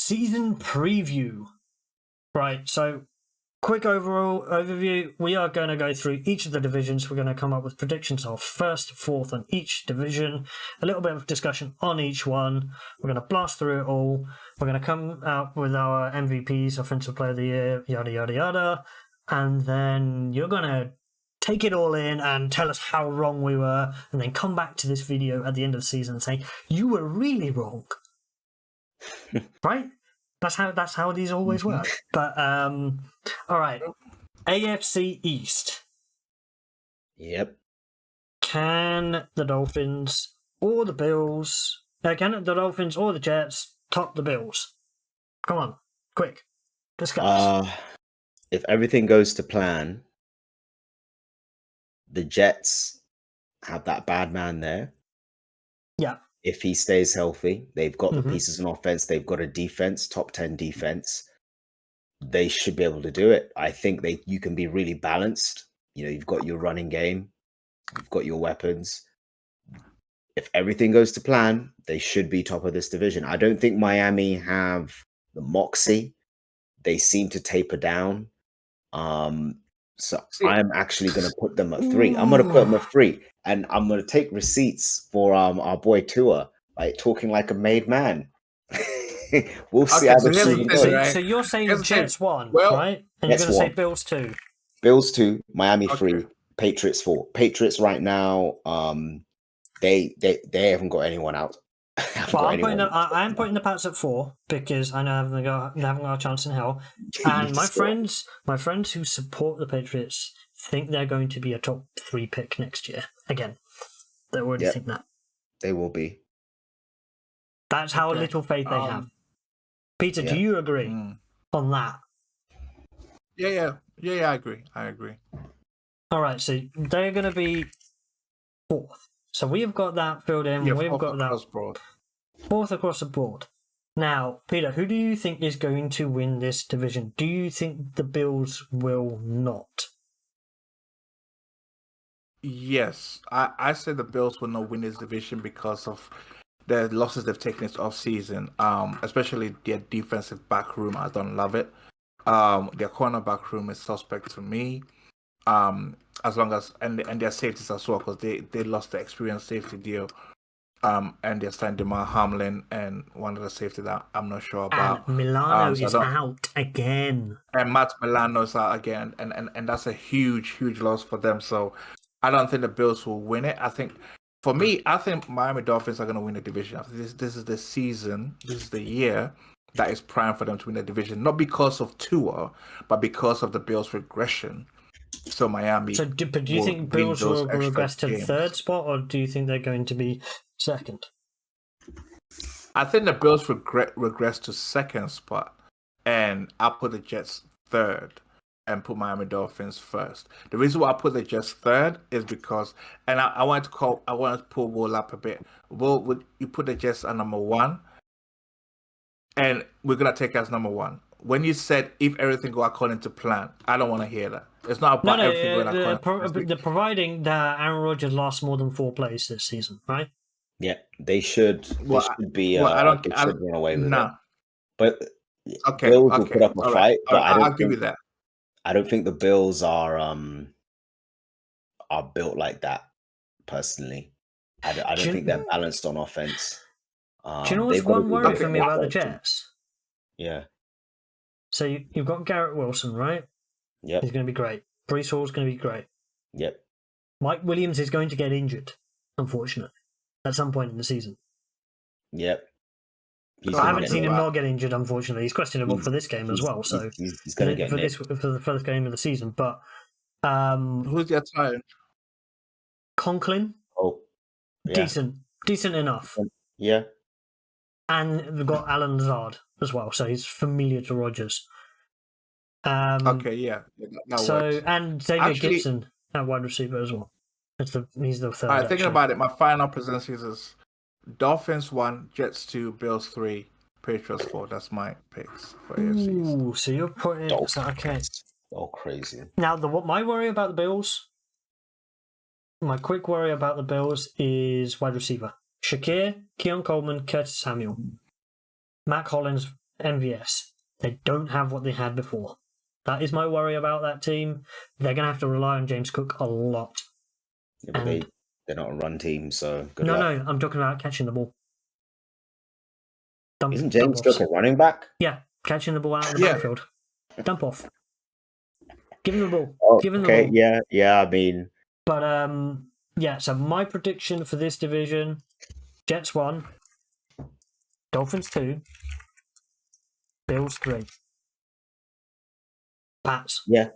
season preview. Right, so quick overall overview. We are going to go through each of the divisions. We're going to come up with predictions of first, fourth on each division. A little bit of discussion on each one. We're going to blast through it all. We're going to come out with our MVPs, Offensive Player of the Year, yada, yada, yada. And then you're going to take it all in and tell us how wrong we were, and then come back to this video at the end of the season and say, you were really wrong. Right? That's how these always work. But all right, AFC East. Yep. Can the Dolphins or the Bills? Can the Dolphins or the Jets top the Bills? Come on, quick, discuss. If everything goes to plan, the Jets have that bad man there. Yeah. If he stays healthy, they've got the pieces on offense. They've got a defense, top 10 defense. They should be able to do it. I think you can be really balanced. You know, you've got your running game. You've got your weapons. If everything goes to plan, they should be top of this division. I don't think Miami have the moxie. They seem to taper down. So I'm actually going to put them at 3. I'm going to put them at 3. And I'm going to take receipts for our boy Tua, like talking like a made man. We'll see how the season goes. Right? So you're saying Jets 1, right? And you're going to say Bills 2. Bills 2, Miami 3, Patriots 4. Patriots right now, they haven't got anyone out. I am putting the Pats at 4 because I know they haven't got a chance in hell. And my friends who support the Patriots think they're going to be a top 3 pick next year. Again, they already think that. They will be. That's how little faith they have. Peter, do you agree on that? Yeah, I agree. All right, so they're going to be 4th. So we've got that filled in. Yeah, we've got that 4th across the board. Now, Peter, who do you think is going to win this division? Do you think the Bills will not? Yes, I said the Bills will not win this division because of the losses they've taken this offseason, especially their defensive back room. I don't love it. Their cornerback room is suspect to me. As long as and their safeties as well, because they lost the experienced safety deal. And they're signed DeMar Hamlin and one of the safety that I'm not sure about. And Milano is out again. And Matt Milano is out again, and that's a huge loss for them. So I don't think the Bills will win it. I think Miami Dolphins are going to win the division. This is the season, this is the year that is prime for them to win the division. Not because of Tua, but because of the Bills' regression. So Miami. So, but do you think Bills will regress to the 3rd spot, or do you think they're going to be 2nd? I think the Bills regress to 2nd spot, and I'll put the Jets 3rd and put Miami Dolphins 1st. The reason why I put the Jets 3rd is because, and I want to pull Will up a bit. Will, would you put the Jets at number 1? And we're gonna take as number 1. When you said if everything go according to plan, I don't want to hear that. It's not about everything going according to plan. They're providing that Aaron Rodgers lasts more than 4 plays this season, right? Yeah, they should. They should be. They should run away with it. But Bills will put up a fight. But I'll give you that. I don't think the Bills are built like that. Personally, I don't think they're balanced on offense. Do you know what's one worry for me about the Jets? Yeah. So you've got Garrett Wilson, right? Yep. He's going to be great. Breece Hall's going to be great. Yep. Mike Williams is going to get injured, unfortunately, at some point in the season. Yep. I haven't seen him not get injured, unfortunately. He's questionable for this game as well. So he's going to get for the first game of the season. But who's their tight? Conklin. Oh, yeah. Decent enough. Yeah. And we've got Alan Lazard as well, so he's familiar to Rodgers. Okay, yeah. So and Xavier Gibson at wide receiver as well. He's the 3rd. All right, thinking about it, my final presences is Dolphins 1, Jets 2, Bills 3, Patriots 4. That's my picks for AFC. So you're putting okay. Oh, crazy. Now, my worry about the Bills. My quick worry about the Bills is wide receiver. Shakir, Keon Coleman, Curtis Samuel. Matt Collins MVS. They don't have what they had before. That is my worry about that team. They're going to have to rely on James Cook a lot. Yeah, but they're not a run team, so good no, luck. I'm talking about catching the ball. Isn't James Cook a running back? Yeah, catching the ball out of the backfield. Dump off. Give him the ball. Oh, Give him the okay, ball. yeah. I mean, but so my prediction for this division: Jets 1, Dolphins 2, Bills 3. Pats. Yeah.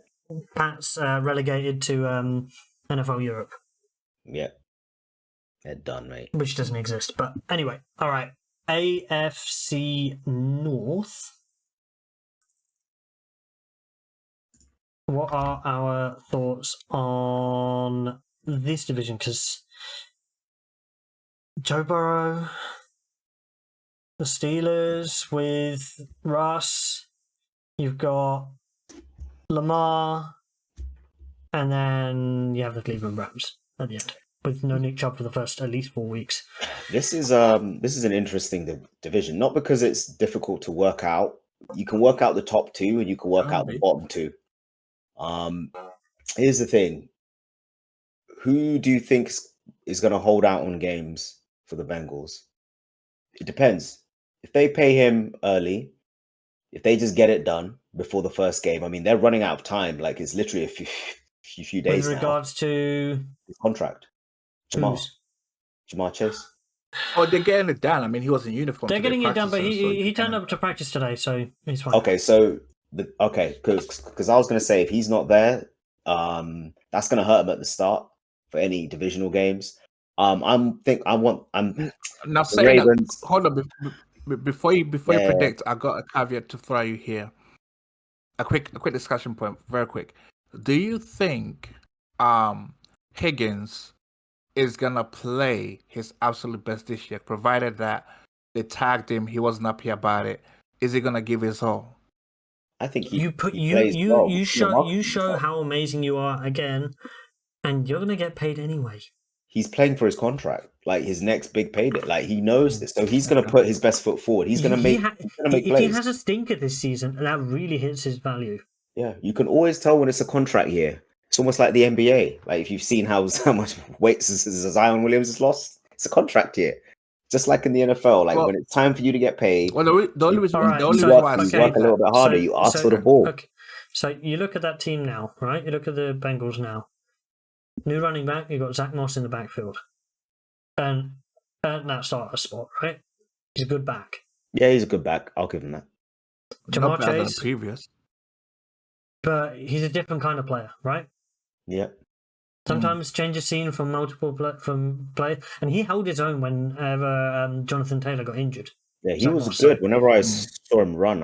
Pats relegated to NFL Europe. Yeah. They're done, mate. Which doesn't exist. But anyway, all right. AFC North. What are our thoughts on this division? Because Joe Burrow, the Steelers with Russ, you've got Lamar, and then you have the Cleveland Browns at the end with no Nick Chubb for the first at least 4 weeks. This is an interesting division, not because it's difficult to work out. You can work out the top two, and you can work out the bottom two. Here's the thing: who do you think is going to hold out on games for the Bengals? It depends. If they pay him early, if they just get it done before the first game, I mean, they're running out of time. Like, it's literally a few days with regards to his contract. Jamar Chase. Oh, they're getting it done. I mean, he was in uniform. They're getting it done, but he turned up to practice today, so he's fine. Okay, so because I was going to say, if he's not there, that's going to hurt him at the start for any divisional games. Now saying that, hold on, before you predict, I got a caveat to throw you here. A quick discussion point, very quick. Do you think Higgins is gonna play his absolute best this year, provided that they tagged him, he wasn't happy about it? Is he gonna give his all? I think you show how amazing you are again, and you're gonna get paid anyway. He's playing for his contract, like his next big payday. Like, he knows this, so he's gonna put his best foot forward. He's gonna make plays. If he has a stinker this season, that really hits his value. Yeah, you can always tell when it's a contract year. It's almost like the NBA. Like, if you've seen how much weight Zion Williams has lost, it's a contract year. Just like in the NFL, like, when it's time for you to get paid, well, the only reason why you work a little bit harder. You ask for the ball. Okay. So you look at that team now, right? You look at the Bengals now. New running back, you've got Zach Moss in the backfield. And that starter spot, right? He's a good back. Yeah, he's a good back. I'll give him that. Jamar Chase. Previous. But he's a different kind of player, right? Yeah. Sometimes change of scene from multiple play, and he held his own whenever Jonathan Taylor got injured. Yeah, he was good. Whenever I saw him run,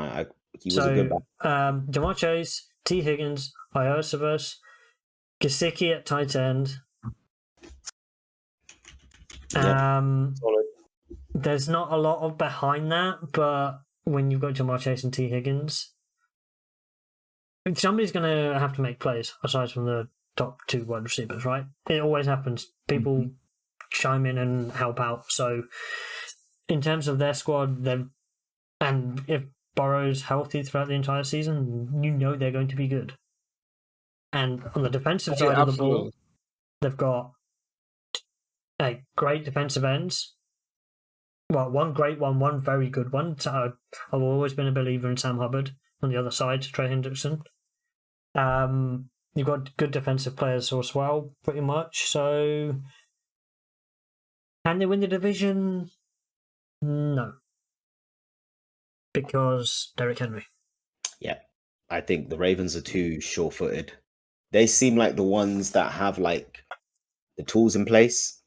he was a good back. Jamar Chase, T. Higgins, Iosivas, Gesicki at tight end. There's not a lot of behind that, but when you've got Jamar Chase and T. Higgins, somebody's going to have to make plays aside from the top two wide receivers, right? It always happens. People chime in and help out. So, in terms of their squad, and if Burrow's healthy throughout the entire season, you know they're going to be good. And on the defensive side of the ball, they've got great defensive ends. Well, one great one, one very good one. So I've always been a believer in Sam Hubbard on the other side, Trey Hendrickson. You've got good defensive players as well, pretty much. So, can they win the division? No. Because Derrick Henry. Yeah. I think the Ravens are too sure-footed. They seem like the ones that have, like, the tools in place.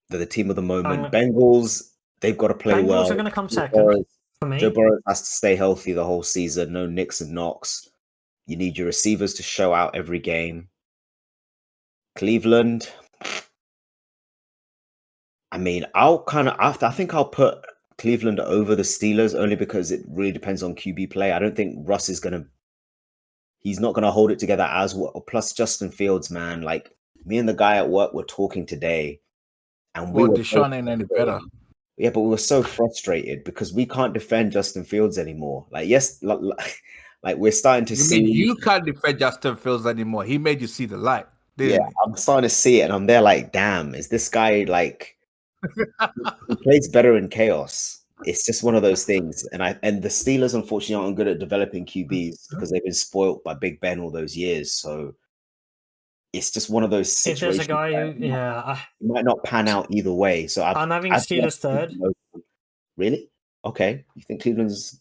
They're the team of the moment. Bengals, they've got to play well. Bengals are going to come second for me. Joe Burrow has to stay healthy the whole season. No nicks and knocks. You need your receivers to show out every game. Cleveland, I mean, I think I'll put Cleveland over the Steelers only because it really depends on QB play. I don't think Russ is he's not going to hold it together as well. Plus Justin Fields, man, like, me and the guy at work were talking today, and Deshaun ain't any better. Yeah, but we were so frustrated because we can't defend Justin Fields anymore. Like, yes, like we're starting to You see. mean you can't defend Justin Fields anymore? He made you see the light, Yeah, didn't he? I'm starting to see it, and I'm there like, damn, is this guy like he plays better in chaos? It's just one of those things, and the Steelers unfortunately aren't good at developing QBs because they've been spoiled by Big Ben all those years. So it's just one of those If there's a situations guy where who, yeah, it might not pan out either way. So I'm having I've Steelers third. Really? Okay, you think Cleveland's?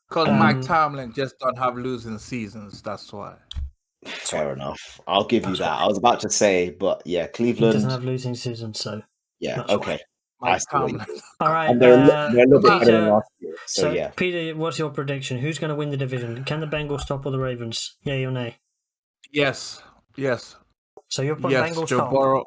Because Mike Tomlin just don't have losing seasons. That's why. Fair enough. I'll give you that. I was about to say, but yeah, Cleveland doesn't have losing seasons, so yeah, okay. Mike Tomlin. All right, and they're a little bit better than Peter. last year. So yeah, Peter, what's your prediction? Who's going to win the division? Can the Bengals topple the Ravens? Yay or nay? Yes. So you're putting Bengals Joe top. Burrow.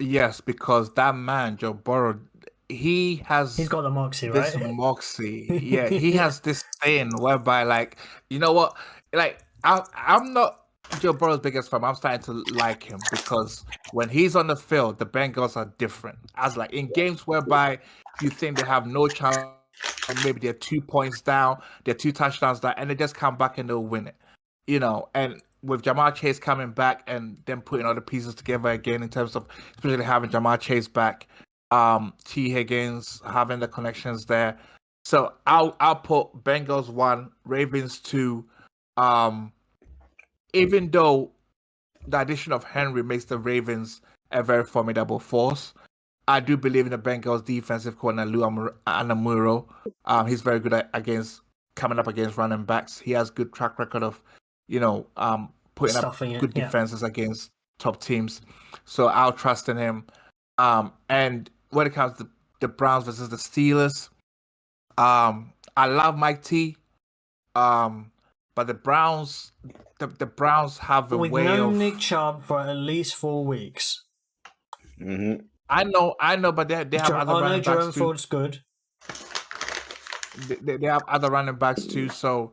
Yes, because that man, Joe Burrow, he's got the moxie, this right? moxie. Yeah, he has this thing whereby, like, you know what? Like, I'm not Joe Burrow's biggest fan. I'm starting to like him because when he's on the field, the Bengals are different. As like in games whereby you think they have no chance, maybe they're 2 points down, they're 2 touchdowns down, and they just come back and they'll win it. You know, and with Jamar Chase coming back and then putting all the pieces together again in terms of especially having Jamar Chase back, T. Higgins having the connections there. So I'll put Bengals 1, Ravens 2. Even though the addition of Henry makes the Ravens a very formidable force, I do believe in the Bengals defensive coordinator Lou Anamuro. He's very good against coming up against running backs. He has good track record of, putting Stuffing up good it, yeah. defenses against top teams. So I'll trust in him. And when it comes to the Browns versus the Steelers, I love Mike T. But the Browns, the Browns have a We've way known of. Nick Chubb for at least 4 weeks. Mm-hmm. I know, but they have other running Jerome backs too. Ford's good. They have other running backs too. So,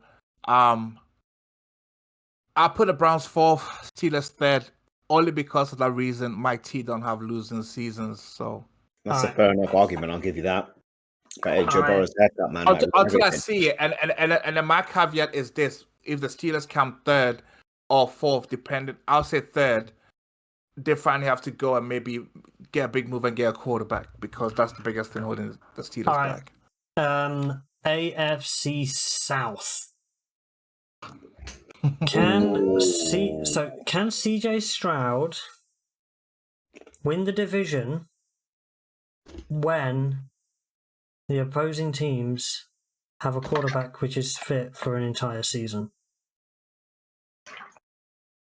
I'll put the Browns 4th, Steelers 3rd, only because of that reason. Mike T don't have losing seasons. So that's a fair enough argument. I'll give you that. But hey, Joe Burrow's haircut, man. Until I see it, and then my caveat is this: if the Steelers come 3rd or 4th, dependent, I'll say 3rd. They finally have to go and maybe get a big move and get a quarterback because that's the biggest thing holding the Steelers back. AFC South. Can CJ Stroud win the division when the opposing teams have a quarterback which is fit for an entire season?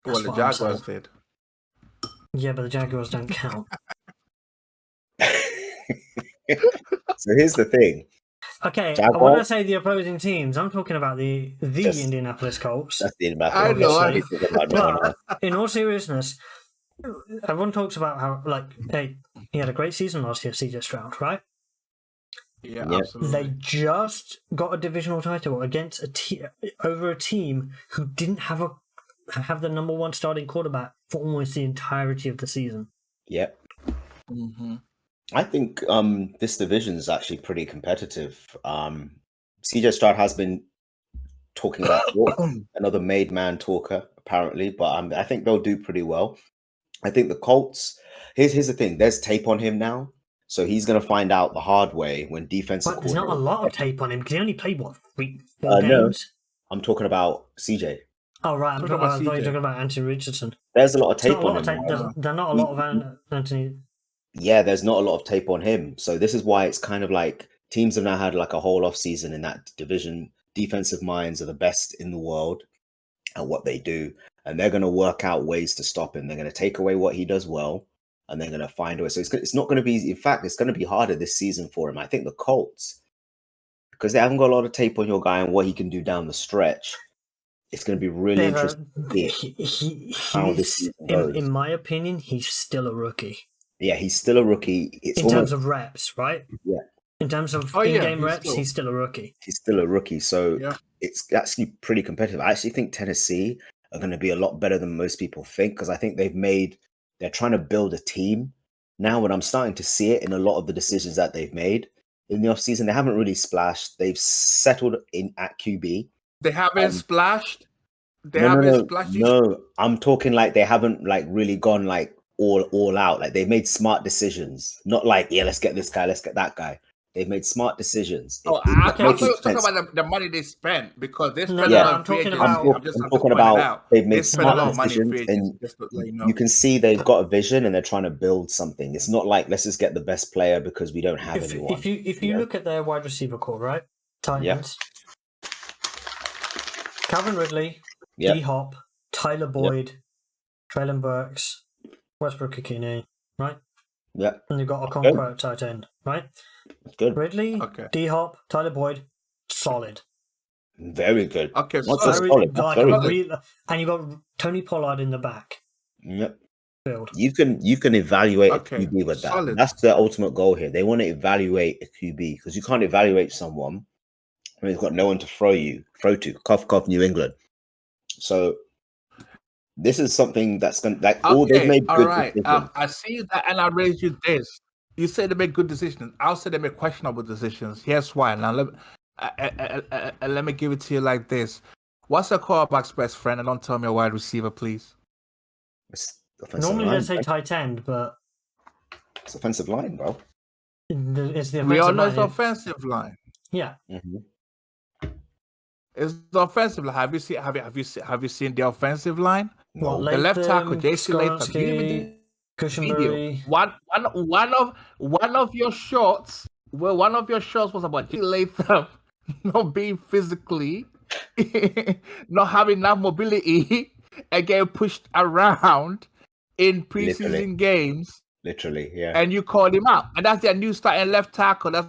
Well, the Jaguars did. Yeah, but the Jaguars don't count. So here's the thing. Okay, Jaguars? when I say the opposing teams, I'm talking about the Indianapolis Colts. That's the Indianapolis. I know. But in all seriousness, everyone talks about how, hey, he had a great season last year, CJ Stroud, right? Yeah, absolutely. They just got a divisional title against over a team who didn't have the number 1 starting quarterback for almost the entirety of the season. Yep. Mm-hmm. I think this division is actually pretty competitive. CJ Stroud has been talking about another made man talker, apparently, but I think they'll do pretty well. I think the Colts, here's the thing, there's tape on him now, so he's going to find out the hard way when defensive. But there's not a lot of tape on him because he only played, 4 games? No, I'm talking about CJ. Oh, right. I thought you were talking about Anthony Richardson. There's a lot of tape on him. There's not a lot of Anthony. Yeah, there's not a lot of tape on him. So this is why it's kind of like teams have now had like a whole off season in that division. Defensive minds are the best in the world at what they do. And they're going to work out ways to stop him. They're going to take away what he does well. And they're going to find a way. So it's not going to be easy. In fact, it's going to be harder this season for him. I think the Colts, because they haven't got a lot of tape on your guy and what he can do down the stretch, it's going to be really interesting to see how this season goes. In my opinion, he's still a rookie. Yeah, he's still a rookie. In terms of reps, right? Yeah. In terms of in-game reps, he's still a rookie. He's still a rookie. So it's actually pretty competitive. I actually think Tennessee are going to be a lot better than most people think because I think they're trying to build a team now when I'm starting to see it in a lot of the decisions that they've made in the offseason, they haven't really splashed. They've settled in at QB. They haven't splashed. They No, haven't splashed. no. I'm talking like they haven't like really gone like all out. Like they've made smart decisions. Not like, yeah, let's get this guy, let's get that guy. They've made smart decisions. Oh, I thought you were talking about the money they spent, because they spent a lot I'm talking about. I'm talking about they've made spent a lot smart of money decisions, free agents, and just to let you know. you can see they've got a vision and they're trying to build something. It's not like let's just get the best player because we don't have anyone. If you look at their wide receiver core, right? Titans, Calvin Ridley, D Hop, Tyler Boyd, Traylon Burks, Westbrook Ikini, right? Yeah. And you've got Okonkwo at tight end, right? Good. Ridley, D Hop, Tyler Boyd, solid. Very good. Okay, solid. And you've got Tony Pollard in the back. Yep. Field. You can evaluate a QB with that. Solid. That's the ultimate goal here. They want to evaluate a QB because you can't evaluate someone when he's got no one to throw to. Cough, New England. So this is something that's going to they've made good decisions. I see that, and I raised you this. You said they make good decisions. I'll say they make questionable decisions. Here's why. Now let me give it to you like this. What's a quarterback's best friend? And don't tell me a wide receiver, please. Normally they say tight end, but it's offensive line, bro. It's the offensive we all know line. it's offensive line. Yeah. Mm-hmm. It's the offensive line. Have you seen the offensive line? No. The left tackle, J.C. Latham. Cushenberry. One of your shots. Well, one of your shots was about J.C. Latham not being physically, not having enough mobility, and getting pushed around in preseason games. Literally, yeah. And you called him out, and that's their new starting left tackle. That's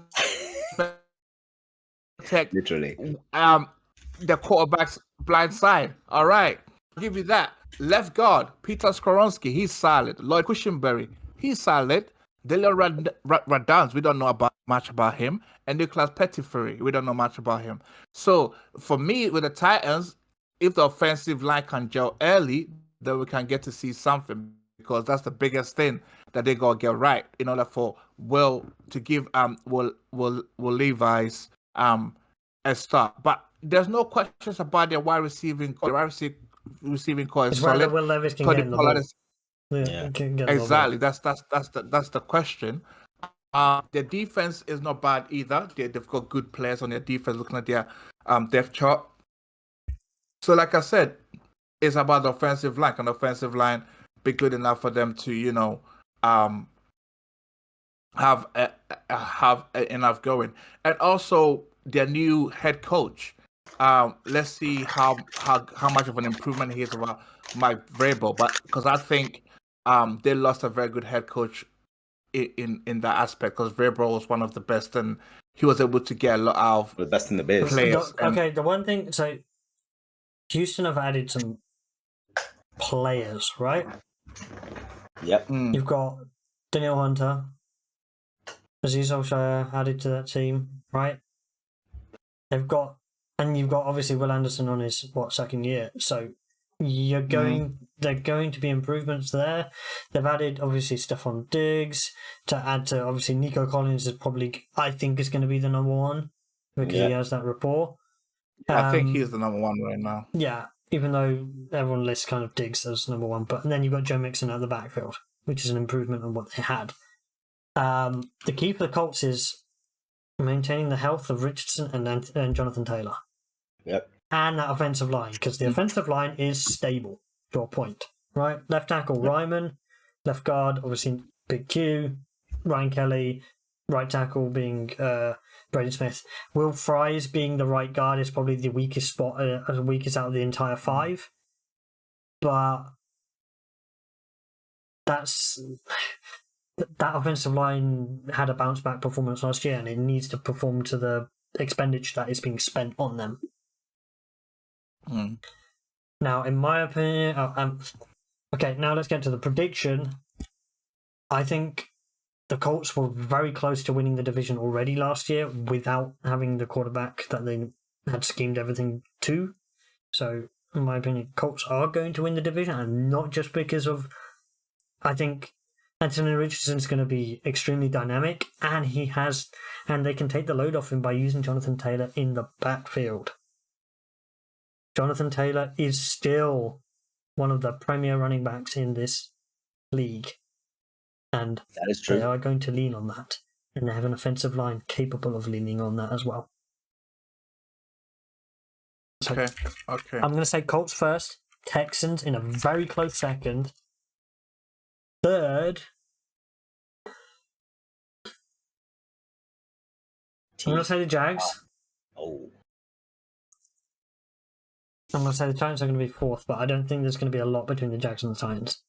literally. The quarterback's blind side. All right, I'll give you that. Left guard, Peter Skoronski, he's solid. Lloyd Cushenberry, he's solid. Dylan Radans, we don't know much about him. And Nicholas Pettifree, we don't know much about him. So for me, with the Titans, if the offensive line can gel early, then we can get to see something, because that's the biggest thing that they gotta get right in order for Will to give Will Levi's a start. But there's no questions about their wide receiving core. The wide receiving core is solid. Will Levis can get in the ball. Exactly. That's the question. Their defense is not bad either. They've got good players on their defense. Looking at their depth chart. So, like I said, it's about the offensive line. Can the offensive line be good enough for them to, have enough going? And also their new head coach. Let's see how much of an improvement he is over Mike Vrabel. But because I think they lost a very good head coach in that aspect, because Vrabel was one of the best, and he was able to get a lot out of the best in the biz. Players. The one thing, so Houston have added some players, right? Yep. You've got Daniel Hunter, Aziz Al-Shire added to that team, right? You've got obviously Will Anderson on his second year, so they're going to be improvements there. They've added obviously Stephon Diggs to add to, obviously Nico Collins is probably, I think, is going to be the number one because he has that rapport. I think he's the number one right now. Yeah, even though everyone lists kind of Diggs as number one, and then you've got Joe Mixon at the backfield, which is an improvement on what they had. The key for the Colts is maintaining the health of Richardson and Jonathan Taylor. Yep. And that offensive line, because the offensive line is stable to a point, right? Left tackle, Ryman. Left guard, obviously, Big Q. Ryan Kelly. Right tackle being Braden Smith. Will Fries being the right guard is probably the weakest spot, the weakest out of the entire five. But that offensive line had a bounce back performance last year, and it needs to perform to the expenditure that is being spent on them. Now, in my opinion, okay, now let's get to the prediction. I think the Colts were very close to winning the division already last year without having the quarterback that they had schemed everything to. So, in my opinion, Colts are going to win the division, and not just because of, I think Anthony Richardson's going to be extremely dynamic, and they can take the load off him by using Jonathan Taylor in the backfield. Jonathan Taylor is still one of the premier running backs in this league, and That is true. they are going to lean on that, and they have an offensive line capable of leaning on that as well. So Okay. I'm going to say Colts first, Texans in a very close second. Third, I'm going to say the Jags. Oh, I'm going to say the Giants are going to be fourth, but I don't think there's going to be a lot between the Jags and the Titans.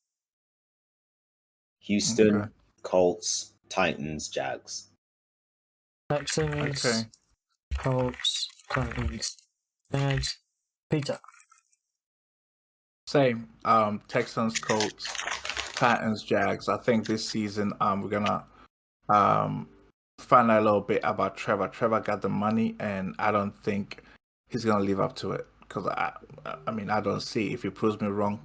Houston, Okay. Colts, Titans, Jags. Texans, Okay. Colts, Titans, Jags. Peter. Same. Texans, Colts, Titans, Jags. I think this season we're gonna find out a little bit about Trevor. Trevor got the money, and I don't think he's gonna live up to it. Because I mean, I don't see. If he proves me wrong,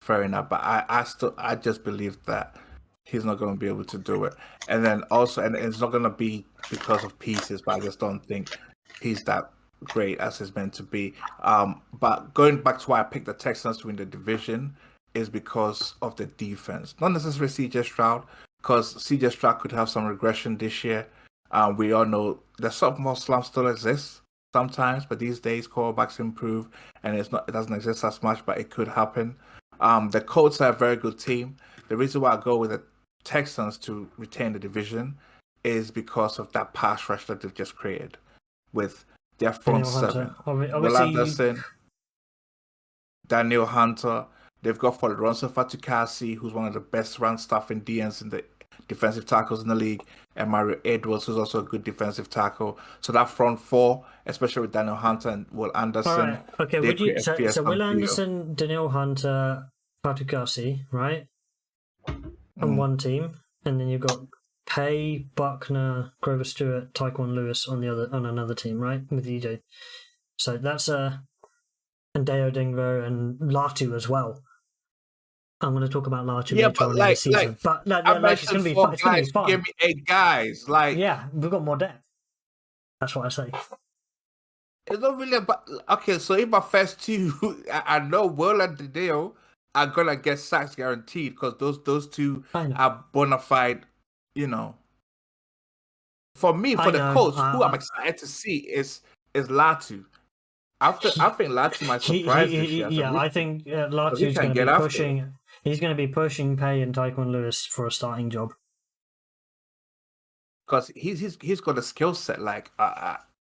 fair enough. But I just believe that he's not gonna be able to do it. And then also, and it's not gonna be because of pieces. But I just don't think he's that great as he's meant to be. But going back to why I picked the Texans to win the division is because of the defense, not necessarily CJ Stroud, because CJ Stroud could have some regression this year. We all know the sophomore slump still exists sometimes, but these days quarterbacks improve, and it doesn't exist as much, but it could happen. The Colts are a very good team. The reason why I go with the Texans to retain the division is because of that pass rush that they've just created with their front seven. Will Anderson, Daniel Hunter. They've got for the run so far Tukasi, who's one of the best run stuffing DNs in the defensive tackles in the league, and Mario Edwards, who's also a good defensive tackle. So that front four, especially with Daniel Hunter and Will Anderson. All right. Okay. So Will Anderson, Daniel Hunter, Fatukasi, right? On one team, and then you've got Pay, Buckner, Grover Stewart, Tyquan Lewis on another team, right? With EJ. So that's and Deo Dingbo and Latu as well. I'm going to talk about Latu later on in the season. But it's going to be fun. Give me 8 guys. Yeah, we've got more depth. That's what I say. It's not really about... Okay, so in my first two, I know Will and Deo are going to get sacks guaranteed because those two are bona fide, For me, for the Colts, who I'm excited to see is Latu. I think Latu might surprise this year. Yeah, I think Latu's going to be pushing... He's going to be pushing Pay and Tyquan Lewis for a starting job. Because he's got a skill set.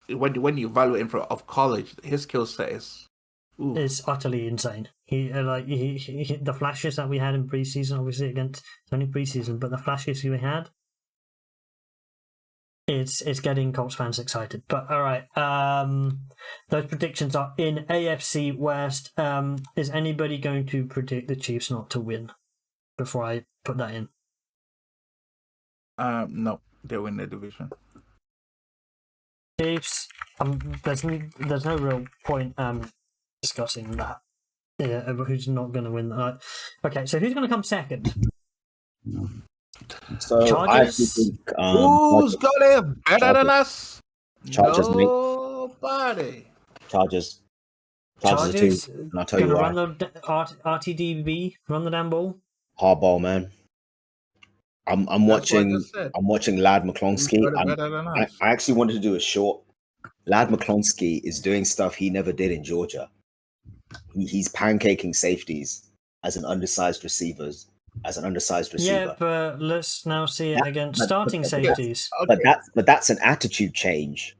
When you evaluate him of college, his skill set is utterly insane. He the flashes that we had in preseason, obviously against it's only preseason, but the flashes we had, it's getting Colts fans excited. But all right, those predictions are in AFC West. Is anybody going to predict the Chiefs not to win? Before I put that in, no, they win the division. Chiefs. There's no real point discussing that. Yeah, who's not going to win that? Okay, so who's going to come second? So Chargers? I actually think Who's got it better than us? Chargers, Nobody. Chargers are two, and I'll tell you why. Run the RTDB, run the damn ball. Hardball, man. I'm watching Lad McClonsky. I actually wanted to do a short. Lad McClonsky is doing stuff he never did in Georgia. He's pancaking safeties as an undersized receiver. Yeah, but let's now see it against starting safeties. But that's an attitude change.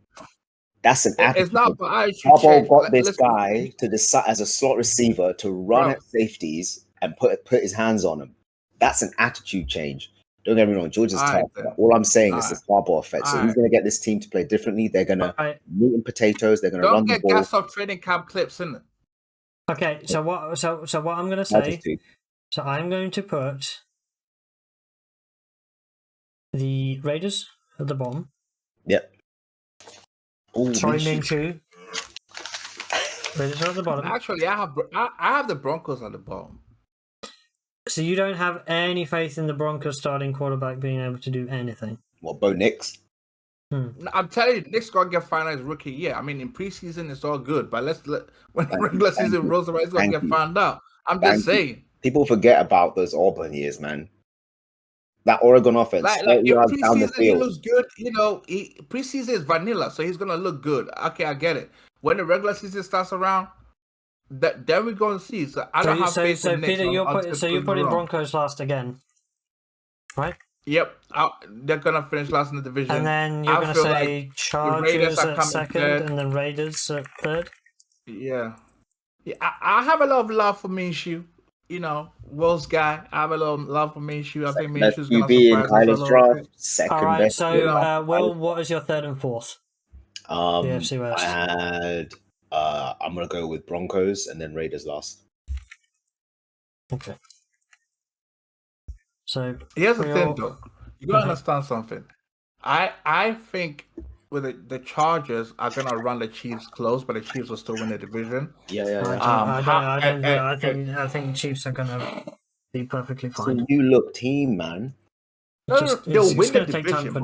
That's an attitude. It's not. Harbaugh got this guy to decide as a slot receiver to run at safeties and put his hands on them. That's an attitude change. Don't get me wrong, Georgia's tough. All I'm saying is the Harbaugh effect. So he's going to get this team to play differently. They're going to meat and potatoes. They're going to run the ball. Don't get gas off training camp clips in it. Okay, so what I'm going to say. So I'm going to put the Raiders at the bottom. Yep. Ooh, sorry, Minshew. Raiders are at the bottom. Actually, I have the Broncos at the bottom. So you don't have any faith in the Broncos starting quarterback being able to do anything? What, Bo Nix? I'm telling you, Nick's gonna get fined as rookie year. I mean, in preseason it's all good, but when the regular season rolls around, he's gonna get found out. I'm just saying. People forget about those Auburn years, man. That Oregon offense, Like in preseason, he looks good. You know, preseason is vanilla, so he's gonna look good. Okay, I get it. When the regular season starts around, then we're gonna see. So I don't have faith in Nick. Peter, you're putting Broncos last again, right? Yep, they're gonna finish last in the division, and then you're gonna say like Chargers at second, and then Raiders at third. Yeah. I have a lot of love for Minshew. You know, Wolves guy. I have a lot of love for Minshew. I think Minshew's gonna surprise us a little bit. Second. All right, so Will, what is your third and fourth? The AFC West. I'm gonna go with Broncos and then Raiders last. Okay. So here's the thing, though. You gotta understand something. I think with the Chargers are gonna run the Chiefs close, but the Chiefs will still win the division. I think Chiefs are gonna be perfectly fine. So you look team, man. They'll win the division. But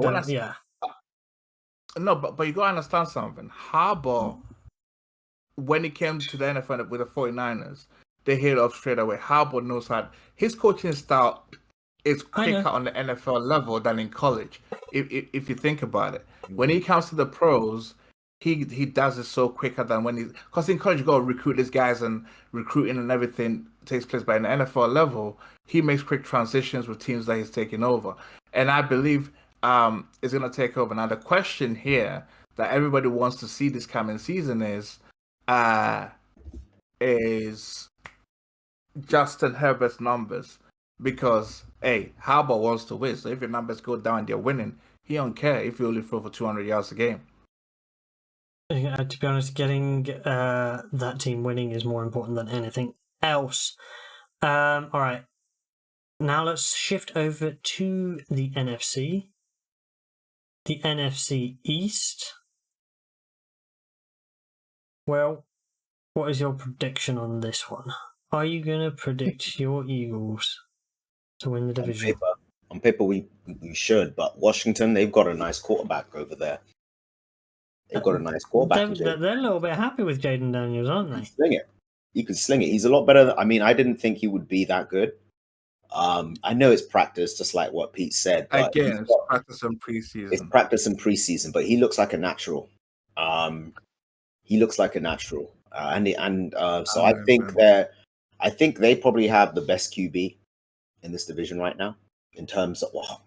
you gotta understand something. Harbaugh, when it came to the NFL with the 49ers, they hit off straight away. Harbaugh knows how his coaching style is quicker on the NFL level than in college. If you think about it, when he comes to the pros, he does it so quicker than because in college you got to recruit these guys and recruiting and everything takes place. But in the NFL level, he makes quick transitions with teams that he's taking over, and I believe is going to take over. Now the question here that everybody wants to see this coming season is Justin Herbert's numbers. Because, hey, Harbaugh wants to win. So if your numbers go down, they're winning. He don't care if you only throw for 200 yards a game. To be honest, getting that team winning is more important than anything else. All right. Now let's shift over to the NFC. The NFC East. Well, what is your prediction on this one? Are you going to predict your Eagles to win the division? On paper, we should, but Washington, they've got a nice quarterback over there. They've got a nice quarterback. They're a little bit happy with Jaden Daniels, aren't they? He can sling it. He's a lot better. I mean, I didn't think he would be that good. I know it's practice, just like what Pete said. Again, it's practice and preseason. It's practice and preseason, but he looks like a natural. So I think they probably have the best QB in this division right now. In terms of, I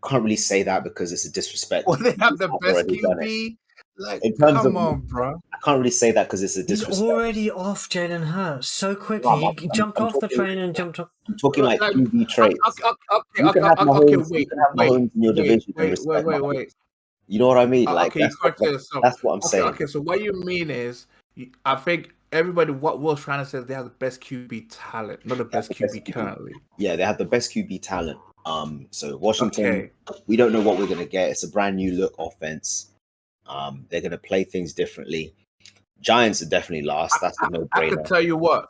can't really say that because it's a disrespect. Well, they have the best QB. Like, come on, bro. I can't really say that because it's a disrespect. He's already off Jalen Hurts so quickly. He jumped off the train and jumped off. I'm talking like QB traits. Wait. You know what I mean? That's what I'm saying. Okay, so what you mean is, I think everybody, what Will's trying to say is they have the best QB talent, not the best QB currently. Yeah, they have the best QB talent. So Washington, we don't know what we're going to get. It's a brand new look offense. They're going to play things differently. Giants are definitely last. That's a no-brainer. I can tell you what.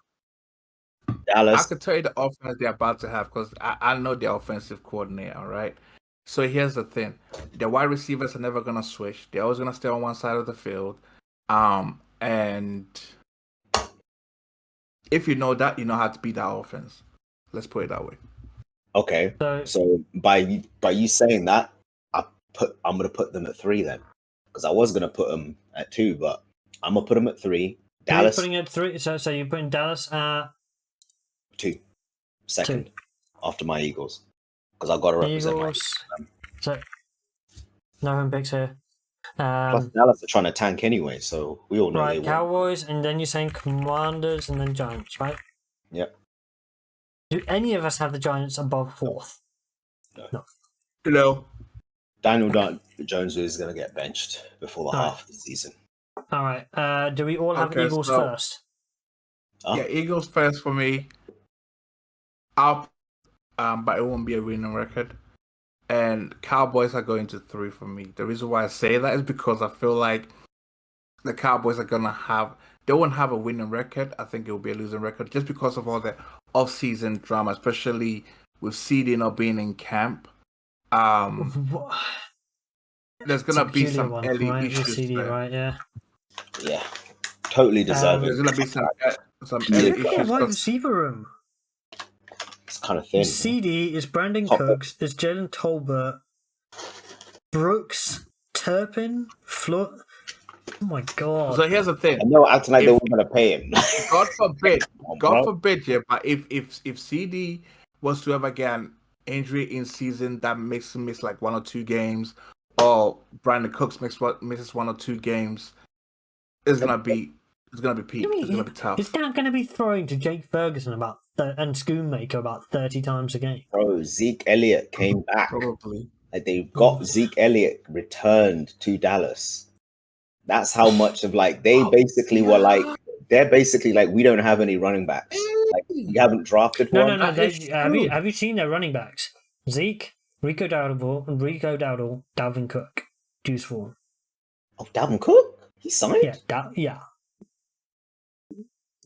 Dallas. I can tell you the offense they're about to have because I know the offensive coordinator, all right? So here's the thing. The wide receivers are never going to switch. They're always going to stay on one side of the field. And if you know that, you know how to beat that offense. Let's put it that way. Okay. So by you saying that, I'm going to put them at 3 then. Because I was going to put them at 2, but I'm going to put them at 3. Dallas. You're putting at 3. So you're putting Dallas at 2. Second. 2. After my Eagles. Because I've got to represent my Eagles. So, no one picks here. Plus Dallas are trying to tank anyway, so we all know right, they won. Cowboys, and then you're saying Commanders, and then Giants, right? Yep. Do any of us have the Giants above 4th? No. Daniel Jones is going to get benched before the half of the season. All right. Do we all have Eagles first? Yeah, Eagles first for me. But it won't be a winning record. And Cowboys are going to 3 for me. The reason why I say that is because I feel like the Cowboys are going to they won't have a winning record. I think it will be a losing record just because of all the off-season drama, especially with CD not being in camp. There's gonna be some one, early right? issues. With CD, there. right? Yeah. Yeah, totally deserving. There's gonna be some You early look at their issues. wide 'cause- receiver room. It's kind of thin. It's CD, it's Brandon Top Cooks, it's Jalen Tolbert, Brooks, Turpin, Flood. Oh my god. So here's the thing. And they were acting like they weren't going to pay him. God forbid, on, God bro. forbid, yeah. But if CD was to ever get an injury in season that makes him miss like 1 or 2 games, or Brandon Cooks misses 1 or 2 games, it's gonna be peak. It's gonna be tough. Is that going to be throwing to Jake Ferguson and Schoonmaker about 30 times a game? Bro, Zeke Elliott came back. Probably. Like they got Zeke Elliott returned to Dallas. That's how much of like they basically were like they're basically like we don't have any running backs. Like we haven't drafted one. No. Have you seen their running backs? Zeke, Rico Dowdle, Dalvin Cook, Deuce Vaughn. Oh, Dalvin Cook? He signed? Yeah.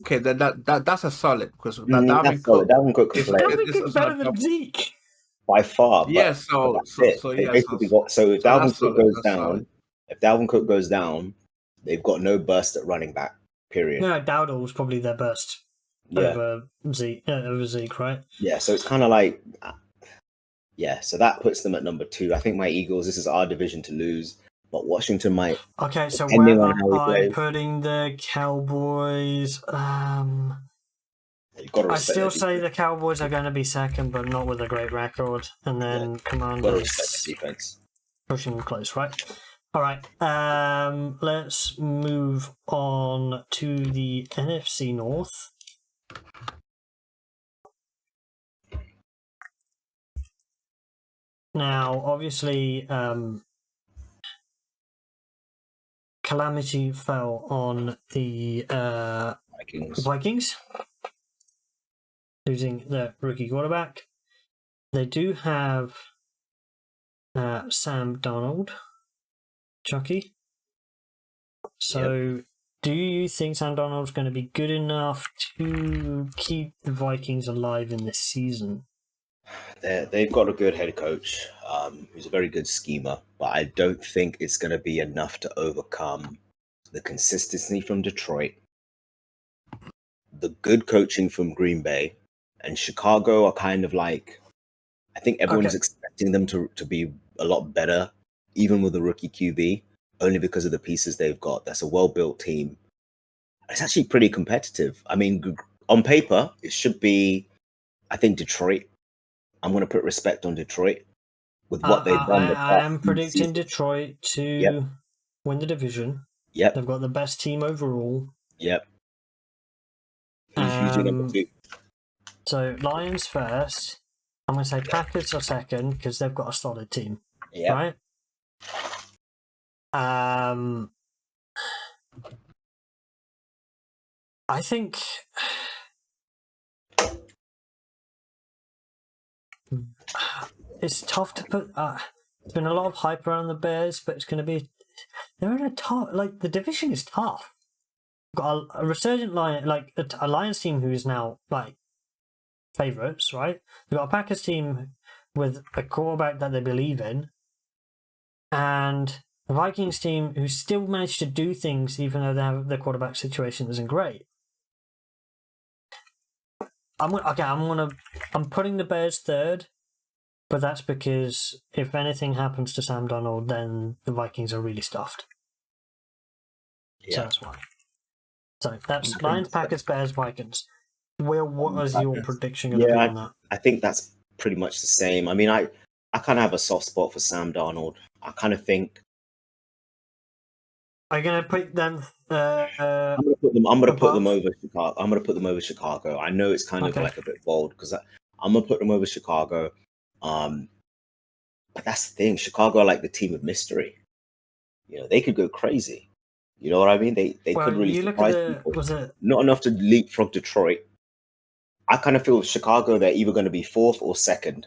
Okay, that's a solid because That's solid. Dalvin Cook can play Dalvin Cook's better than Zeke. by far. But, Yeah, but that's it. They basically got so if Dalvin Cook goes down, they've got no burst at running back. Period. No, Dowdle was probably their best over Zeke, right? Yeah, so it's kind of like, so that puts them at number 2. I think my Eagles, this is our division to lose, but Washington might. Okay, so depending where on how he am I plays. putting the Cowboys? You've got to I respect still their say the Cowboys are going to be second, but not with a great record. And then You've got to Commanders respect the defense. pushing them close, right? All right. Let's move on to the NFC North. Now, obviously, calamity fell on the Vikings, losing their rookie quarterback. They do have Sam Darnold, Chucky. So, do you think Sam Darnold's going to be good enough to keep the Vikings alive in this season? They've got a good head coach who's a very good schemer, but I don't think it's going to be enough to overcome the consistency from Detroit, the good coaching from Green Bay, and Chicago are kind of like, I think everyone's expecting them to be a lot better, even with a rookie QB, only because of the pieces they've got. That's a well-built team. It's actually pretty competitive. I mean, on paper, it should be, I think, Detroit. I'm going to put respect on Detroit with what they've done. I am predicting Detroit to win the division. Yep. They've got the best team overall. Yep. Who's your number 2? So Lions first. I'm going to say Packers are second because they've got a solid team. Yep. Right? I think it's tough to put. There's been a lot of hype around the Bears, but it's going to be. They're in a tough. Like the division is tough. Got a resurgent Lion, like a Lions team who is now like favorites, right? We've got a Packers team with a quarterback that they believe in, and a Vikings team who still managed to do things even though their quarterback situation isn't great. I'm putting the Bears third, but that's because if anything happens to Sam Darnold, then the Vikings are really stuffed. Yeah. So that's why. So that's Lions, Packers, Bears, Vikings. Will, what is your prediction going to be on that? I think that's pretty much the same. I mean, I kind of have a soft spot for Sam Darnold. I kind of think. Are you going to put them? I'm going to put them over Chicago. I'm going to put them over Chicago. I know it's kind of like a bit bold because I'm going to put them over Chicago. But that's the thing. Chicago are like the team of mystery. You know, they could go crazy. You know what I mean? They could really surprise people. Not enough to leapfrog Detroit. I kind of feel Chicago, they're either going to be 4th or 2nd.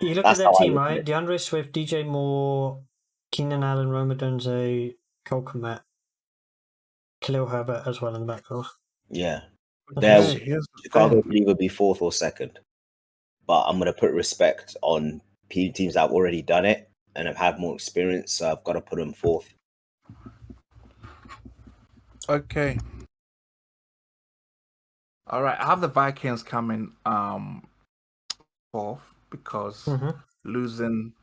You look at their team, right? DeAndre Swift, DJ Moore, Keenan Allen, Roma Dunze, Cole Kmet, Khalil Herbert as well in the backfield. Yeah. They're Okay. Here's the Chicago thing. could either be fourth or second, but I'm gonna put respect on teams that have already done it and have had more experience. So I've got to put them fourth. Okay. All right. I have the Vikings coming fourth because losing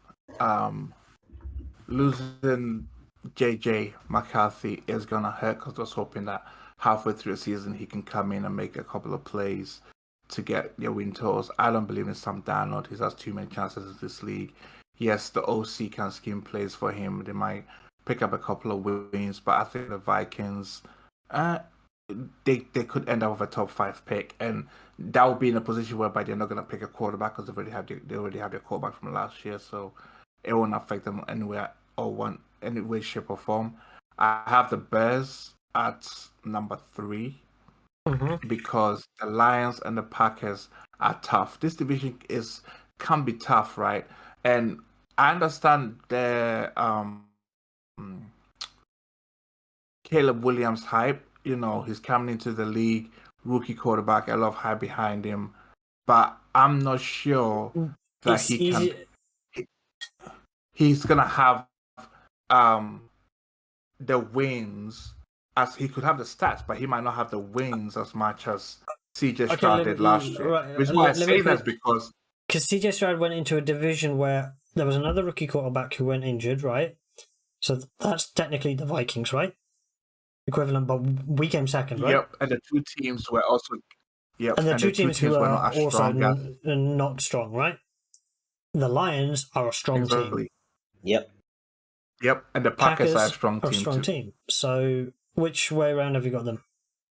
JJ McCarthy is gonna hurt, because I was hoping that halfway through the season he can come in and make a couple of plays to get your win totals. I don't believe in Sam Darnold. He has too many chances in this league. Yes, the OC can scheme plays for him. They might pick up a couple of wins, but I think the Vikings, they could end up with a top 5 pick, and that would be in a position whereby they're not going to pick a quarterback because they already have their quarterback from last year, so it won't affect them anywhere or any way, shape, or form. I have the Bears at number 3 because the Lions and the Packers are tough. This division can be tough, right? And I understand the Caleb Williams hype. You know, he's coming into the league, rookie quarterback, a lot of hype behind him. But I'm not sure that he's gonna have the wins, as he could have the stats, but he might not have the wins as much as CJ Stroud did last year. Right, The reason why I say that is because CJ Stroud went into a division where there was another rookie quarterback who went injured, right? So that's technically the Vikings, right? Equivalent, but we came second, right? Yep, and the two teams were also and the two teams who are not as also strong. not strong, right? The Lions are a strong team. Yep, and the Packers are a strong team. So which way around have you got them?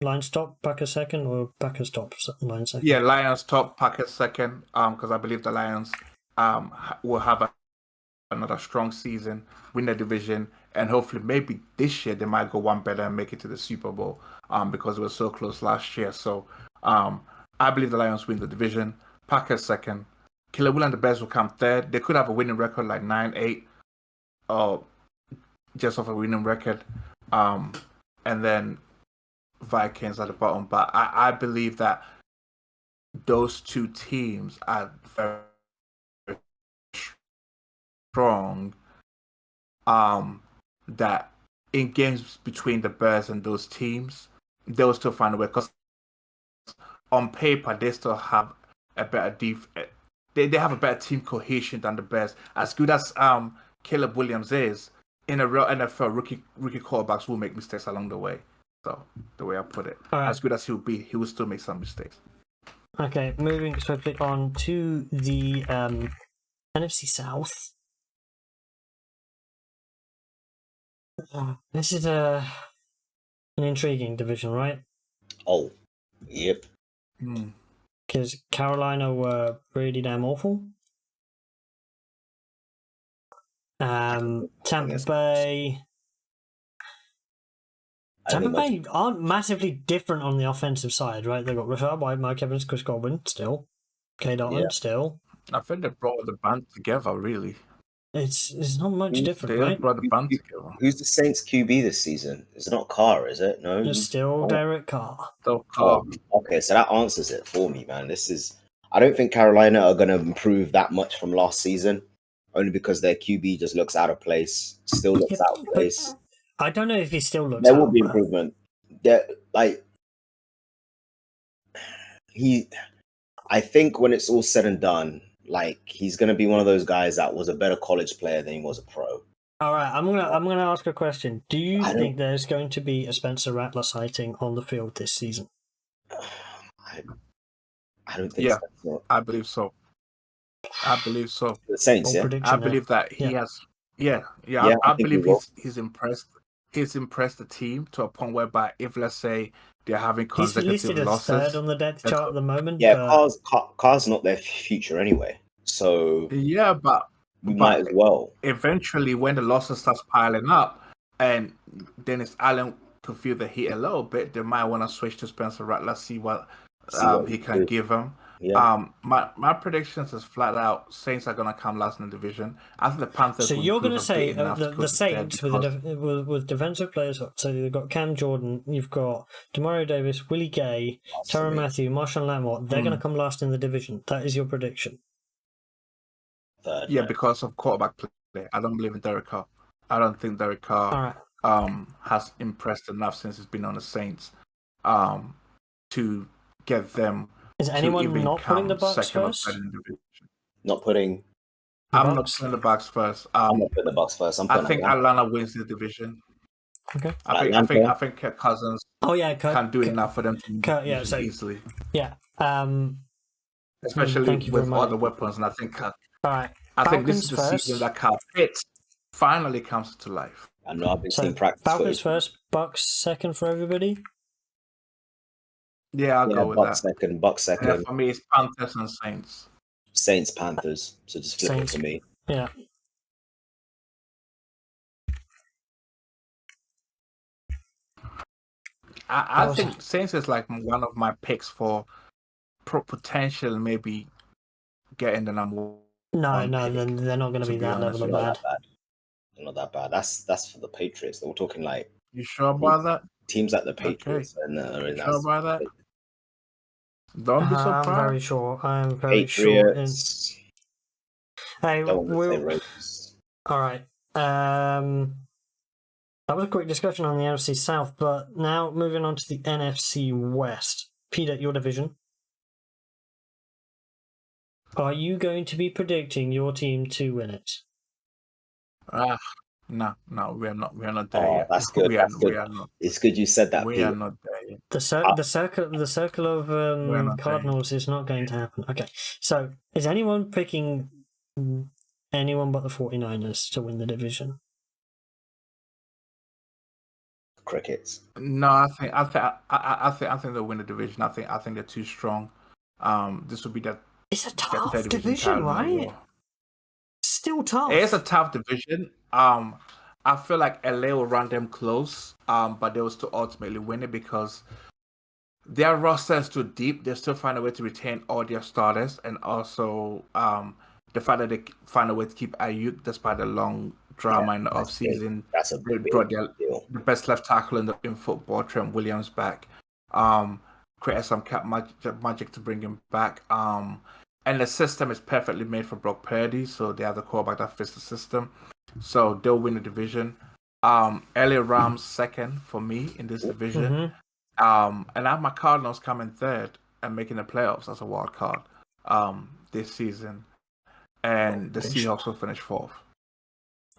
Lions top, Packers second, or Packers top, Lions second? Yeah, Lions top, Packers second. Because I believe the Lions will have another strong season, win the division, and hopefully maybe this year they might go one better and make it to the Super Bowl. Because it was so close last year. So I believe the Lions win the division. Packers second. Caleb Williams and the Bears will come third. They could have a winning record like 9-8, or just off a winning record. And then Vikings at the bottom. But I believe that those two teams are very strong. That in games between the Bears and those teams, they'll still find a way, because on paper they still have a better they have a better team cohesion than the Bears. As good as Caleb Williams is, in a real NFL, rookie quarterbacks will make mistakes along the way. So the way I put it, as good as he will still make some mistakes. Okay, moving swiftly on to the NFC South. This is an intriguing division, right? Oh, yep. Because Carolina were pretty damn awful. Tampa Bay aren't massively different on the offensive side, right? They've got Rashad White, Mike Evans, Chris Godwin still. K. Dalton still. I think they brought the band together, really. It's not much different, right? Brought the band together. Who's the Saints QB this season? It's not Carr, is it? No, it's still Derek Carr. Still Carr. Okay, so that answers it for me, man. I don't think Carolina are going to improve that much from last season, only because their QB just looks out of place. Still looks out of place. I don't know if he still looks. There will be improvement. I think when it's all said and done, he's going to be one of those guys that was a better college player than he was a pro. All right, I'm gonna ask a question. Do you think there's going to be a Spencer Rattler sighting on the field this season? I don't think so. I believe so. The Saints, I believe that he has. I believe he's impressed. He's impressed the team to a point whereby, if let's say they're having consecutive he's listed losses, as third on the depth chart at the moment. Yeah, Carr's not their future anyway. So but we might as well. Eventually, when the losses starts piling up, and Dennis Allen to feel the heat a little bit, they might want to switch to Spencer Rattler, see what he can give them. My predictions is flat out Saints are gonna come last in the division. I think the Panthers. So will you're going to improve a bit say enough to the go Saints third because- with defensive players. So you've got Cam Jordan, you've got Demario Davis, Willie Gay, Tyrann Mathieu, Marshawn Lattimore. They're going to come last in the division. That is your prediction. Third, yeah, because of quarterback play. I don't believe in Derek Carr. I don't think Derek Carr All right. has impressed enough since he's been on the Saints to get them. Is anyone not putting the Bucs second or first? third in the division. not putting. I'm not putting the Bucs first. I'm not putting the Bucs first. I think Atlanta wins the division. Okay. I think Kirk Cousins. Oh yeah, can do enough for them to win the division easily. Yeah. Especially with all the weapons, and I think. All right. I think this is the season that Kyle Pitts finally comes to life. I know I've been seeing practice. Falcons first, Bucs second for everybody. Yeah, I'll go with that. Bucs second. Yeah, for me, it's Panthers and Saints. Saints, Panthers. So just flip it for me. Yeah. I think Saints is like one of my picks for potential maybe getting the number. No, they're not going to be that level of bad. They're not that bad. That's for the Patriots. We're talking like. You sure about that? Teams like the Patriots. Okay. And, sure about that? Don't be surprised. I'm very sure. I'm very Patriots. sure. Hey, all right. That was a quick discussion on the NFC South, but now moving on to the NFC West. Peter, your division. Are you going to be predicting your team to win it? No, we are not. We are not there yet. That's good. We are not. It's good you said that. We are not there yet. The circle of Cardinals is not going to happen. Okay, so is anyone picking anyone but the 49ers to win the division? Crickets. No, I think they'll win the division. I think they're too strong. This will be that. It's a tough division, right? Still tough. It's a tough division. I feel like LA will run them close, but they will still ultimately win it because their roster is too deep. They still find a way to retain all their starters, and also the fact that they find a way to keep Ayuk despite the long drama in the offseason. That's a big brought deal. The best left tackle in football, Trent Williams, back. Created some cap magic to bring him back. And the system is perfectly made for Brock Purdy, so they have the quarterback that fits the system. So they'll win the division. LA Rams second for me in this division. And I have my Cardinals coming third and making the playoffs as a wild card this season. And the Seahawks will finish fourth.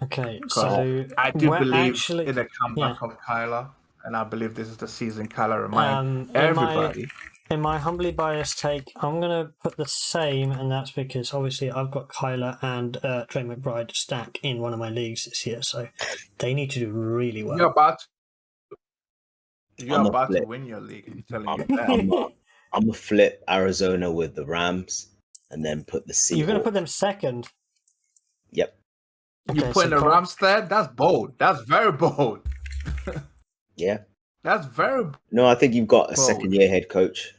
Okay, so I do believe in the comeback of Kyler, and I believe this is the season Kyler reminds everybody. In my humbly biased take, I'm going to put the same, and that's because obviously I've got Kyler and Trey McBride stack in one of my leagues this year, so they need to do really well. You're about to win your league. I'm telling you that. I'm going to flip Arizona with the Rams and then put the Seahawks. You're going to put them second? Yep. You putting the Rams third? That's bold. That's very bold. Yeah. That's very bold. No, I think you've got a second-year head coach.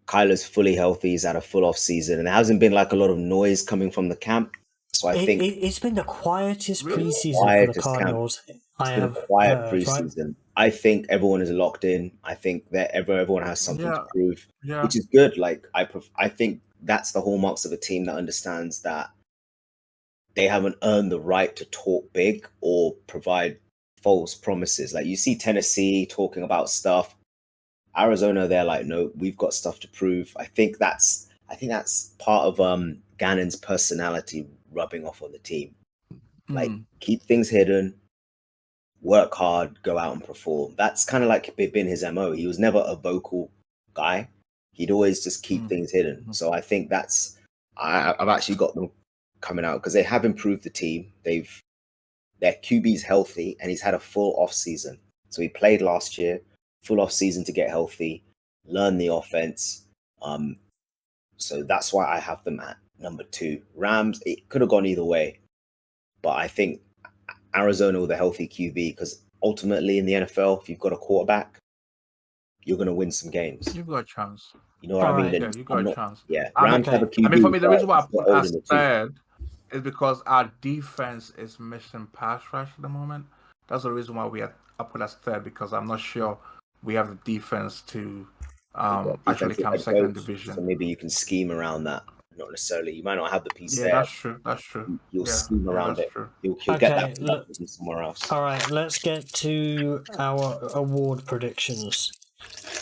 Kyler's fully healthy. He's had a full off season, and there hasn't been like a lot of noise coming from the camp. So I think it's been the quietest preseason for the Cardinals. It's been a quiet preseason. Right? I think everyone is locked in. I think that everyone has something to prove, which is good. Like I think that's the hallmarks of a team that understands that they haven't earned the right to talk big or provide false promises. Like you see Tennessee talking about stuff. Arizona, they're like, no, we've got stuff to prove. I think that's part of Gannon's personality rubbing off on the team. Like keep things hidden, work hard, go out and perform. That's kind of like been his MO. He was never a vocal guy. He'd always just keep things hidden. So I think that's I've actually got them coming out because they have improved the team. Their QB's healthy and he's had a full off season. So he played last year. Full off season to get healthy, learn the offense. So that's why I have them at number 2. Rams, it could have gone either way, but I think Arizona with a healthy QB, because ultimately in the NFL, if you've got a quarterback, you're going to win some games. You've got a chance. You know what I mean? Alright. Yeah, you got a chance. Yeah, I mean, Rams have a QB. I mean, for me, the reason why I but he's put not old us in the tooth. third is because our defense is missing pass rush at the moment. That's the reason why I put us third, because I'm not sure we have the defense to actually come second in division. So maybe you can scheme around that. Not necessarily. You might not have the piece there. That's true. That's true. You'll scheme around it. True. He'll get that from somewhere else. All right, let's get to our award predictions.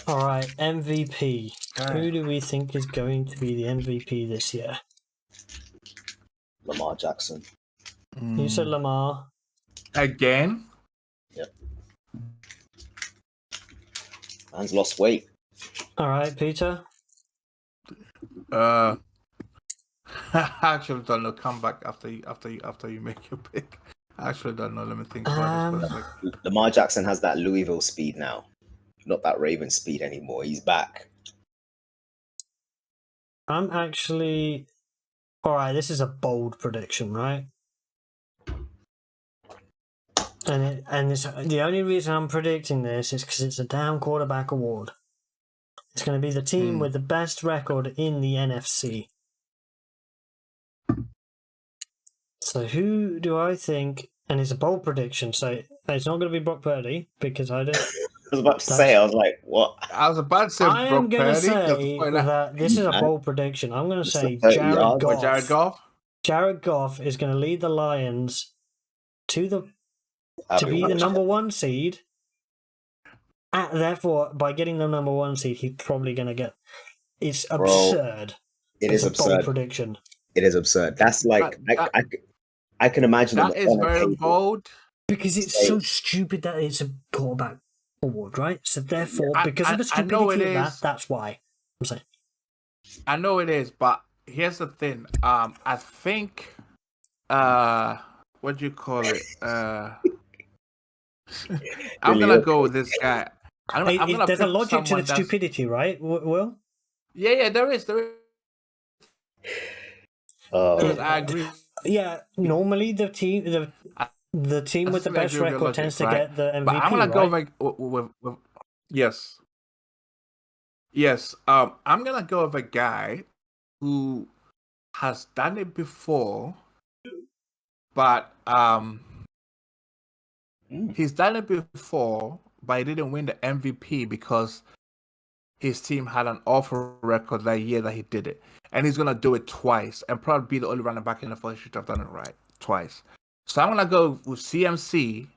All right, MVP. Who do we think is going to be the MVP this year? Lamar Jackson. You said Lamar. Again? Yep. Man's lost weight. All right, Peter. I actually don't know. Come back after you make your pick. I actually don't know. Let me think about this for a second. Lamar Jackson has that Louisville speed now, not that Ravens speed anymore. He's back. I'm actually. All right, this is a bold prediction, right? And it's, the only reason I'm predicting this is because it's a damn quarterback award. It's going to be the team with the best record in the NFC. So who do I think? And it's a bold prediction, so it's not going to be Brock Purdy, because I don't. I was about to say, I was like, what? I was about to say I am Brock going to Purdy. say that this is a bold prediction. I'm going to say Jared Goff. Jared Goff? Jared Goff is going to lead the Lions to be the number one seed. Therefore, by getting the number one seed, he's probably going to get. It's absurd. It is absurd. Bold prediction. It is absurd. That's like I can imagine that is very bold, because it's so stupid that it's a quarterback award, right? So therefore, because of the stupidity of that's why I'm saying. I know it is, but here's the thing. I think, what do you call it? I'm gonna go with this guy. There's a logic to the stupidity, right, Will? Yeah, there is. I agree. Yeah, normally the team with the best record tends to get the MVP. But I'm gonna go with yes. I'm gonna go with a guy who has done it before, but he's done it before, but he didn't win the MVP because his team had an awful record that year that he did it. And he's going to do it twice and probably be the only running back in the first should have done it right twice. So I'm going to go with CMC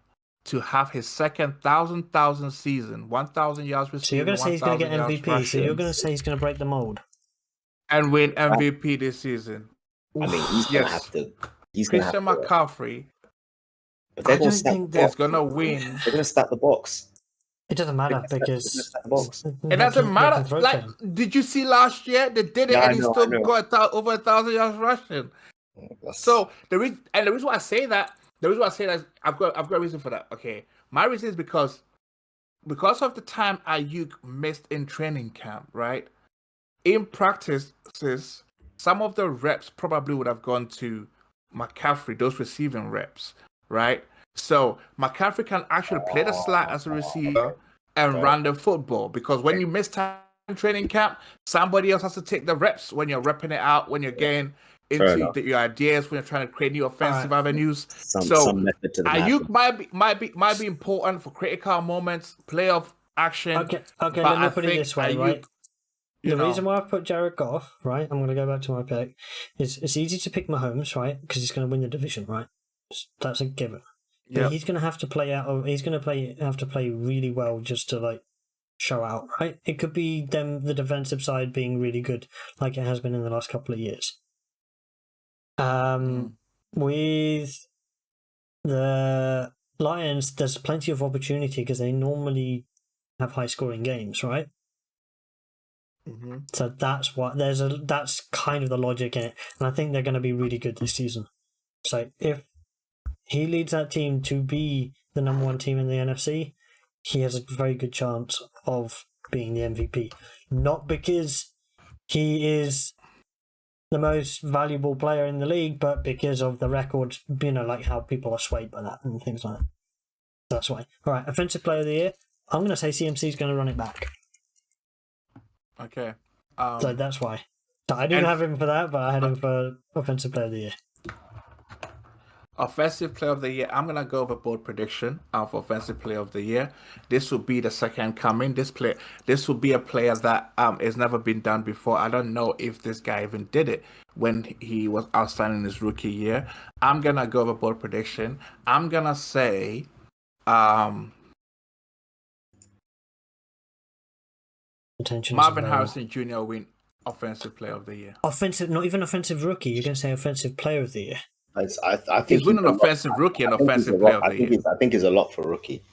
to have his second 1,000 season, 1,000 yards receiving. So you're going to say he's going to get MVP. So you're going to say he's going to break the mold. And win MVP this season. I mean, he's going to have to. Christian McCaffrey. But they're going to win. They're going to stack the box. It doesn't matter because it doesn't matter. Like, did you see last year they did it and he still got over 1,000 yards rushing? So the reason why I say that, is I've got a reason for that. Okay, my reason is because of the time Ayuk missed in training camp. Right, in practices, some of the reps probably would have gone to McCaffrey, those receiving reps. Right. So McCaffrey can actually play the slot as a receiver and run the football, because when you miss time in training camp, somebody else has to take the reps when you're repping it out, when you're getting into your ideas, when you're trying to create new offensive avenues. Some Ayuk might be important for critical moments, playoff action. Okay. Let me put it this way, right? The reason why I put Jared Goff, right? I'm going to go back to my pick. It's easy to pick Mahomes, right? Because he's going to win the division, right? That's a given. But he's going to have to play out. He's going to have to play really well just to show out, right? It could be the defensive side being really good, like it has been in the last couple of years. With the Lions, there's plenty of opportunity because they normally have high-scoring games, right? Mm-hmm. So that's what that's kind of the logic in it, and I think they're going to be really good this season. So if he leads that team to be the number one team in the NFC, he has a very good chance of being the MVP. Not because he is the most valuable player in the league, but because of the record, like how people are swayed by that and things like that. That's why. All right, offensive player of the year. I'm going to say CMC is going to run it back. Okay. So that's why. So I didn't have him for that, but I had him for Offensive Player of the Year. Offensive Player of the Year. I'm gonna go with a bold prediction for Offensive Player of the Year. This will be the second coming. This will be a player that has never been done before. I don't know if this guy even did it when he was outstanding his rookie year. I'm gonna go with a bold prediction. I'm gonna say, Marvin Harrison Jr. will win Offensive Player of the Year. Offensive, not even offensive rookie. You're going to say Offensive Player of the Year. I think he's winning offensive rookie and offensive player of the year. I think he's a lock for rookie.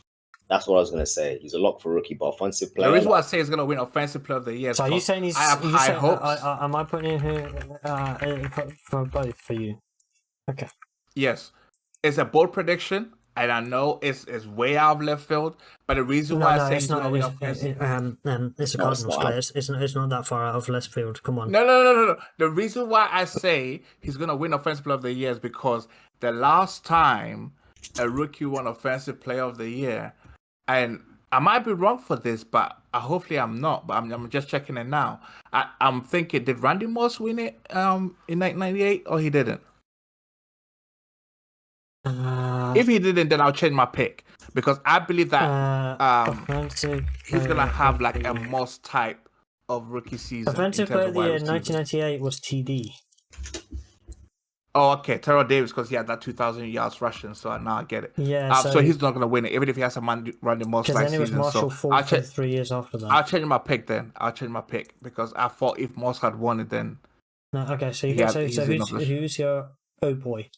That's what I was going to say. He's a lock for rookie, but offensive player. The reason why I say he's going to win offensive player of the year. So are you saying he's? I have high hopes. Am I putting in here for both for you? Okay. Yes, it's a bold prediction, and I know it's way out of left field. But the reason why I say he's going to win offensive, it's a Cardinals player. It's not that far out of left field. Come on. No. The reason why I say he's going to win offensive player of the year is because the last time a rookie won offensive player of the year, and I might be wrong for this, but hopefully I'm not. But I'm just checking it now. I'm thinking, did Randy Moss win it in 1998 or he didn't? If he didn't, then I'll change my pick because I believe that he's gonna have like a Moss type of rookie season. Offensive player of the year 1998 was TD. Oh, okay, Terrell Davis because he had that 2,000 yards rushing. So now I get it. Yeah. So he's not gonna win it, even if he has a Randy Moss like season. Because then it was Marshall Faulk for 3 years after that. I'll change my pick then. I'll change my pick because I thought if Moss had won it, then. No, okay. So who's your boy?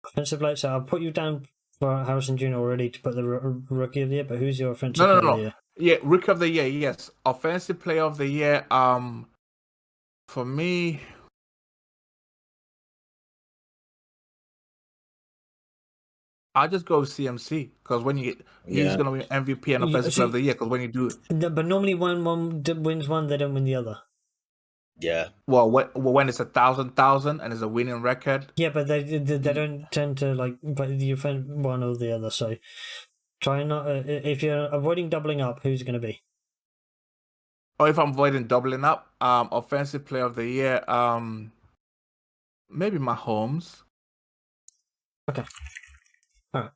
Offensive player. So I'll put you down for Harrison Jr. already to put the rookie of the year. But who's your offensive player of the year? Yeah, rookie of the year. Yes, offensive player of the year. For me, I'll just go with CMC because when he's gonna win MVP and offensive player of the year because when you do it. But normally when one wins one, they don't win the other. Yeah. Well, when it's 1,000 and it's a winning record. Yeah, but they don't tend to like. But you find one or the other. So try not. If you're avoiding doubling up, who's it going to be? Or if I'm avoiding doubling up, offensive player of the year, maybe Mahomes. Okay. All right.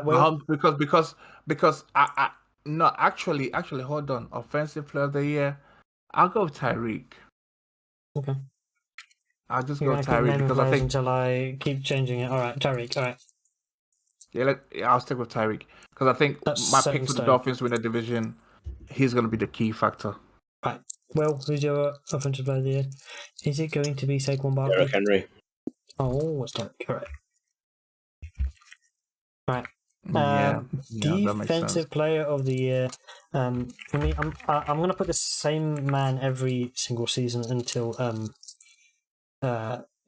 Well, Mahomes because I no actually hold on. Offensive player of the year. I'll go with Tyreek. Okay. I'll just go with Tyreek because I think until I keep changing it. All right, Tyreek. All right. Yeah, I'll stick with Tyreek because I think my pick for the Dolphins win the division. He's going to be the key factor. Right. Well, who's your offensive player of the year? Is it going to be Saquon Barkley? Derrick Henry. Oh, it's correct. Right. Defensive player of the year. For me, I'm going to put the same man every single season until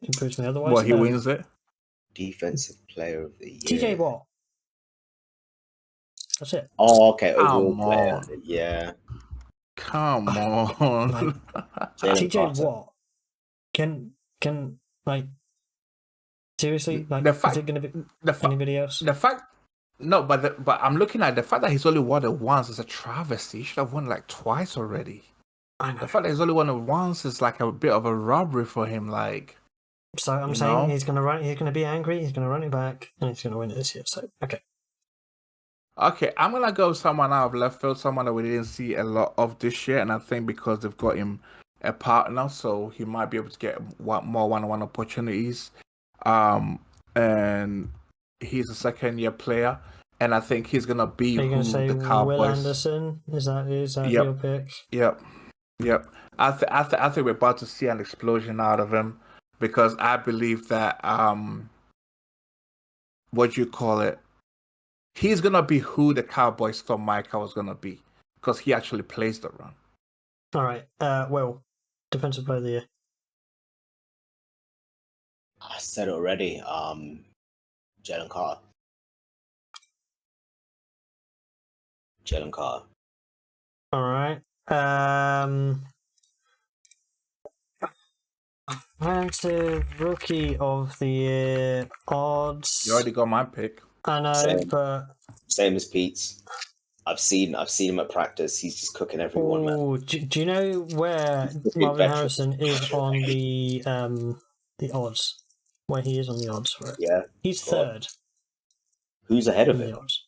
he proves me otherwise. Well, he wins it. Defensive player of the year. TJ Watt. That's it. Oh, okay. Overall player. Yeah. Come on. TJ Watt. Can like seriously like is it going to be anybody else? The fact. No, but I'm looking at the fact that he's only won it once is a travesty. He should have won like twice already. I know. The fact that he's only won it once is like a bit of a robbery for him. Like, so I'm saying he's gonna be angry. He's gonna run it back, and he's gonna win it this year. So okay, I'm gonna go with someone out of left field, someone that we didn't see a lot of this year, and I think because they've got him a partner, so he might be able to get more one-on-one opportunities. And he's a second-year player, and I think he's gonna be the Cowboys. Will Anderson? Is that your pick? Yep. I think we're about to see an explosion out of him because I believe that he's gonna be who the Cowboys thought Micah was gonna be because he actually plays the run. All right. Well, defensive player of the year. I said it already. Jalen Carter. All right. Offensive rookie of the year odds. You already got my pick. I know, but same as Pete's. I've seen him at practice. He's just cooking everyone, man. Oh, do you know where He's a big Marvin veteran. Harrison is on the odds? Where he is on the odds for it? Yeah. He's God. third Who's ahead of in the him odds.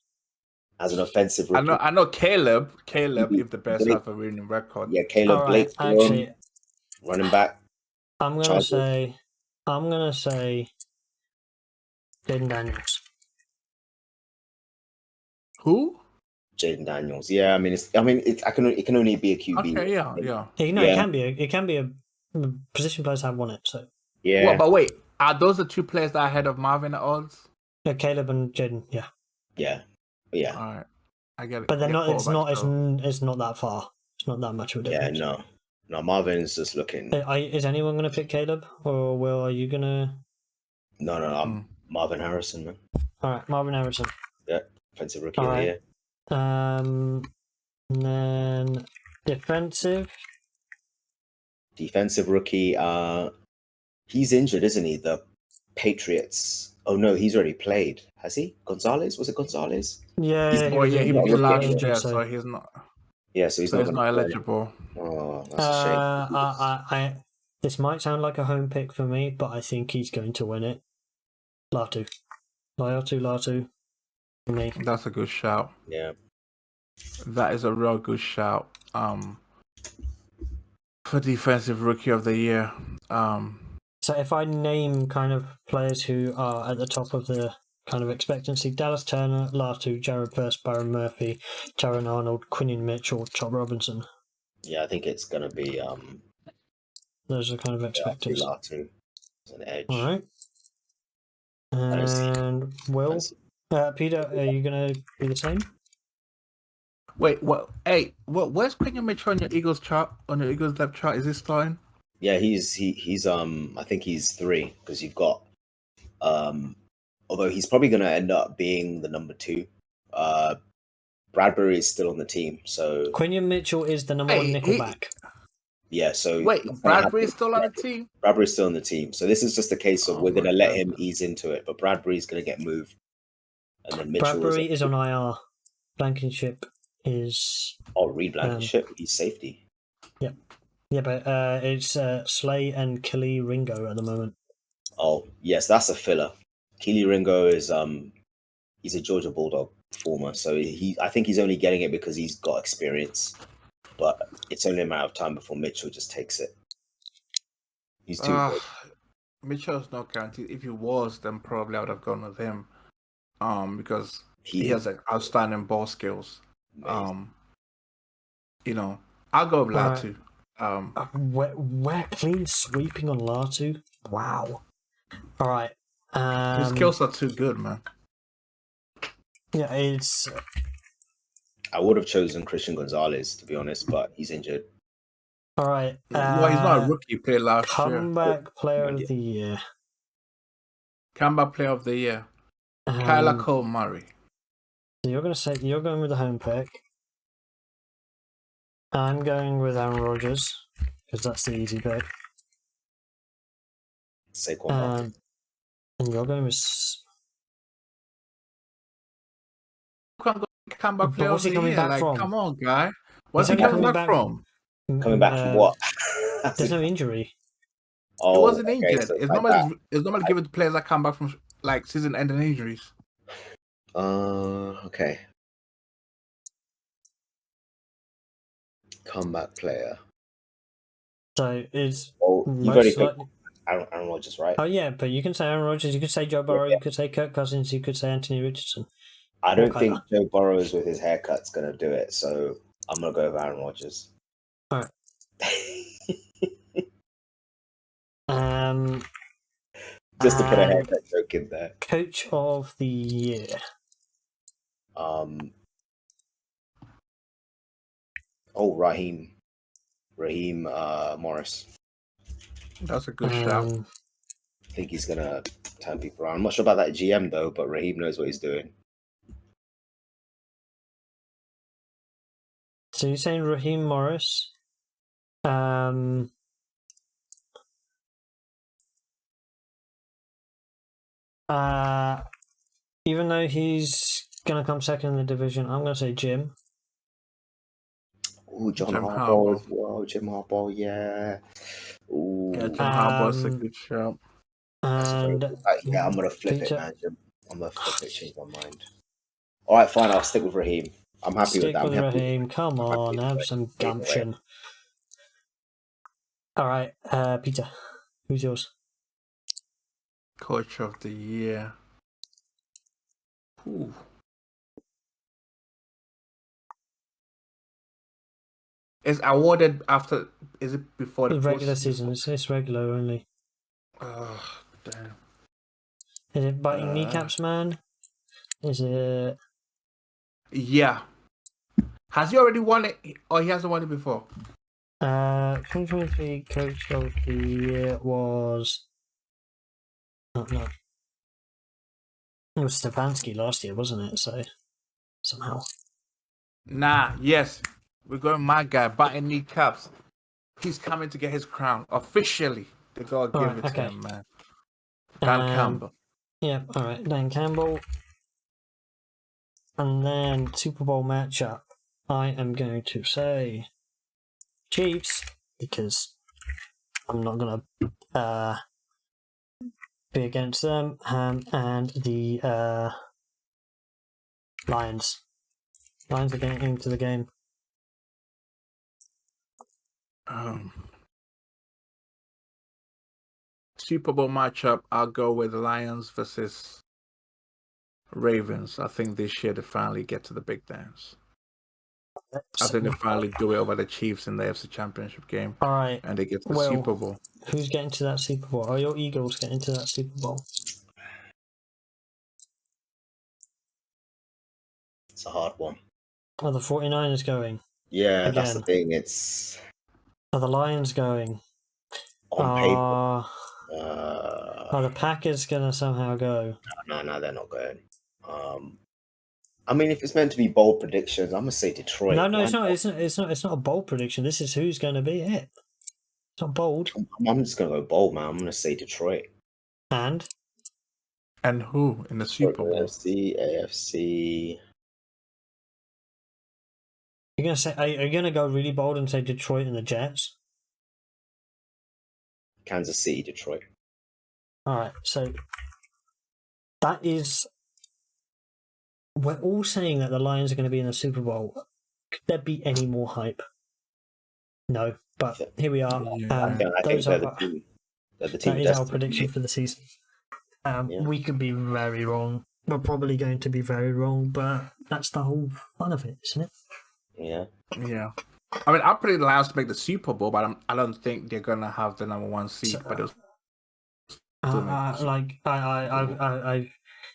as an offensive rookie? I know Caleb. Caleb, He- if the Bears he- have a winning record. Yeah, Caleb All right, Blake, actually, running back. I'm gonna Chargers. say Jaden Daniels. Who? Jaden Daniels. Yeah, I mean, it can only be a QB. Okay, yeah. It can be a position players have won it. So Yeah. Well, but wait, are those the two players that are ahead of Marvin at odds? Caleb and Jaden, yeah. Yeah. All right, I get it. But they're not. It's not. quarterbacks, It's not that far. It's not that much of a Yeah, difference. no. Marvin's just looking. Is anyone going to pick Caleb, or Will? Are you going to? No. I'm Marvin Harrison, man. All right, Marvin Harrison. Yeah, offensive rookie All of the right. year. And then defensive. Defensive rookie. He's injured, isn't he? The Patriots. Oh no, he's already played. Has he? Gonzalez? Was it Gonzalez? Yeah, He's- he not played last rookie, year, so- so he's not. Yeah, so he's So not he's gonna not play. eligible. Oh, that's a shame. I this might sound like a home pick for me, but I think he's going to win it. Latu for me. That's a good shout. Yeah. That is a real good shout. For defensive rookie of the year. So if I name kind of players who are at the top of the kind of expectancy, Dallas Turner, Latu, Jared Verse, Byron Murphy, Jaron Arnold, Quinion Mitchell, Chop Robinson. Yeah, I think it's gonna be Those are kind of expected. Latu as an edge. All right. don't see- And Will, Peter, are you going to be the same? Wait, what? Hey, where's Quinion Mitchell on your Eagles chart? On your Eagles depth chart, is he starting? Yeah, he's I think he's 3 because you've got although he's probably gonna end up being the number 2. Bradbury is still on the team, so Quinion Mitchell is the number one nickelback. yeah. So Wait, Bradbury's still on the team? Bradbury's still on the team. So this is just a case of Oh we're my gonna let him goodness. ease into it, but Bradbury's gonna get moved, and then Mitchell Bradbury is on IR. Blankenship is Reed Blankenship. He's safety. yeah, but it's Slay and Kelly Ringo at the moment. Oh yes, that's a filler. Keely Ringo is he's a Georgia Bulldog former, so I think he's only getting it because he's got experience. But it's only a matter of time before Mitchell just takes it. He's too good. Mitchell's not guaranteed. If he was, then probably I would have gone with him. Because he has like outstanding ball skills. Amazing. I'll go with Alright. Latu. We're clean sweeping on Latu. Wow. All right. His skills are too good, man. Yeah, it's I would have chosen Christian Gonzalez to be honest, but he's injured. all right. Well, he's not a rookie. He played last year. Comeback player of the year. Comeback player of the year. Kyler Cole Murray. So you're going with the home pick. I'm going with Aaron Rodgers because that's the easy pick. Saquon Barkley. And you're going with. Comeback player what's of he the coming year. back Like, from? come on, guy. What's He's he only coming coming back back- from? Coming back from what? There's no injury. Oh, He wasn't okay, injured. so It's like normally given to players that come back from like season-ending injuries. that. Okay. Comeback player. So it's Oh, you've already most picked likely. Aaron Rodgers, right? Oh yeah, but you can say Aaron Rodgers, you could say Joe Burrow, you could say Kirk Cousins, you could say Anthony Richardson. I don't Okay. think Joe Burrows with his haircut's gonna do it, so I'm gonna go with Aaron Rodgers. Alright. Um, Just to put a and haircut joke in there. coach of the year. Raheem Morris. That's a good shout. I think he's gonna turn people around. I'm not sure about that GM though, but Raheem knows what he's doing. So you're saying Raheem Morris? Even though he's gonna come second in the division, I'm gonna say Jim Ooh, John Jim Harbaugh Harbaugh. as well. Jim Harbaugh, yeah. Ooh. Yeah, Jim Harbaugh's a good show. And Yeah, I'm gonna flip Peter, it, man. I'm gonna flip it. Change my mind. All right, fine. I'll stick with Raheem. I'm happy with stick that. with I'm happy Raheem. Come on, have some gumption. All right, Peter, who's yours? Coach of the year. Ooh. It's awarded after. Is it before the Regular season. It's regular only. Oh, damn. Is it biting kneecaps, man? Is it? Yeah. Has he already won it, or he hasn't won it before? 2023 Coach of the Year was. Oh, no. It was Stefanski last year, wasn't it? So somehow. Nah. Yes, we're going my guy biting kneecaps. He's coming to get his crown officially. They gotta give it to him, man. Dan Campbell. Yeah. All right, Dan Campbell. And then Super Bowl matchup. I am going to say Chiefs because I'm not gonna be against them. And the Lions. Lions are getting into the game. Super Bowl matchup. I'll go with Lions versus Ravens. I think this year they finally get to the big dance. I think they finally do it over the Chiefs in the AFC Championship game. All right. And they get to the Super Bowl. Who's getting to that Super Bowl? Are your Eagles getting to that Super Bowl? It's a hard one. Are the 49ers going? Yeah, again? That's the thing. It's. Are the Lions going? On paper. Are the Packers gonna somehow go? No, they're not going. I mean, if it's meant to be bold predictions, I'm gonna say Detroit. No, it's not. It's not a bold prediction. This is who's going to be it. It's not bold. I'm just gonna go bold, man. I'm gonna say Detroit. And who in the Super Bowl? AFC. You're gonna say? Are you gonna go really bold and say Detroit and the Jets? Kansas City, Detroit. All right, so that is. We're all saying that the Lions are going to be in the Super Bowl. Could there be any more hype? No, but here we are. That is our prediction for the season. We could be very wrong. We're probably going to be very wrong, but that's the whole fun of it, isn't it? Yeah. Yeah. I mean, I'm pretty Lions to make the Super Bowl, but I don't think they're gonna have the number one seed. So, but I've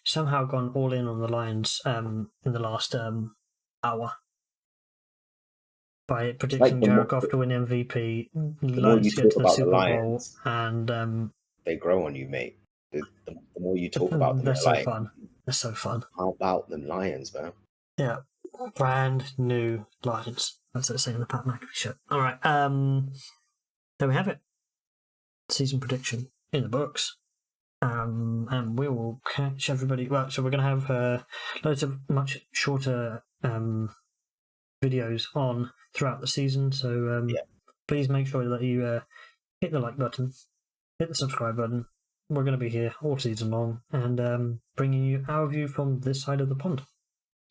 somehow gone all in on the Lions in the last hour by predicting Jared Goff to win MVP, Lions get to the Super Bowl, and they grow on you, mate. The more you talk about them, they're so fun. They're so fun. How about them Lions, man? Yeah, brand new Lions. That's what they say in the Pat McAfee show. All right, there we have it. Season prediction in the books. And we will catch everybody. Well, so we're going to have loads of much shorter videos on throughout the season. So please make sure that you hit the like button, hit the subscribe button. We're going to be here all season long and bringing you our view from this side of the pond.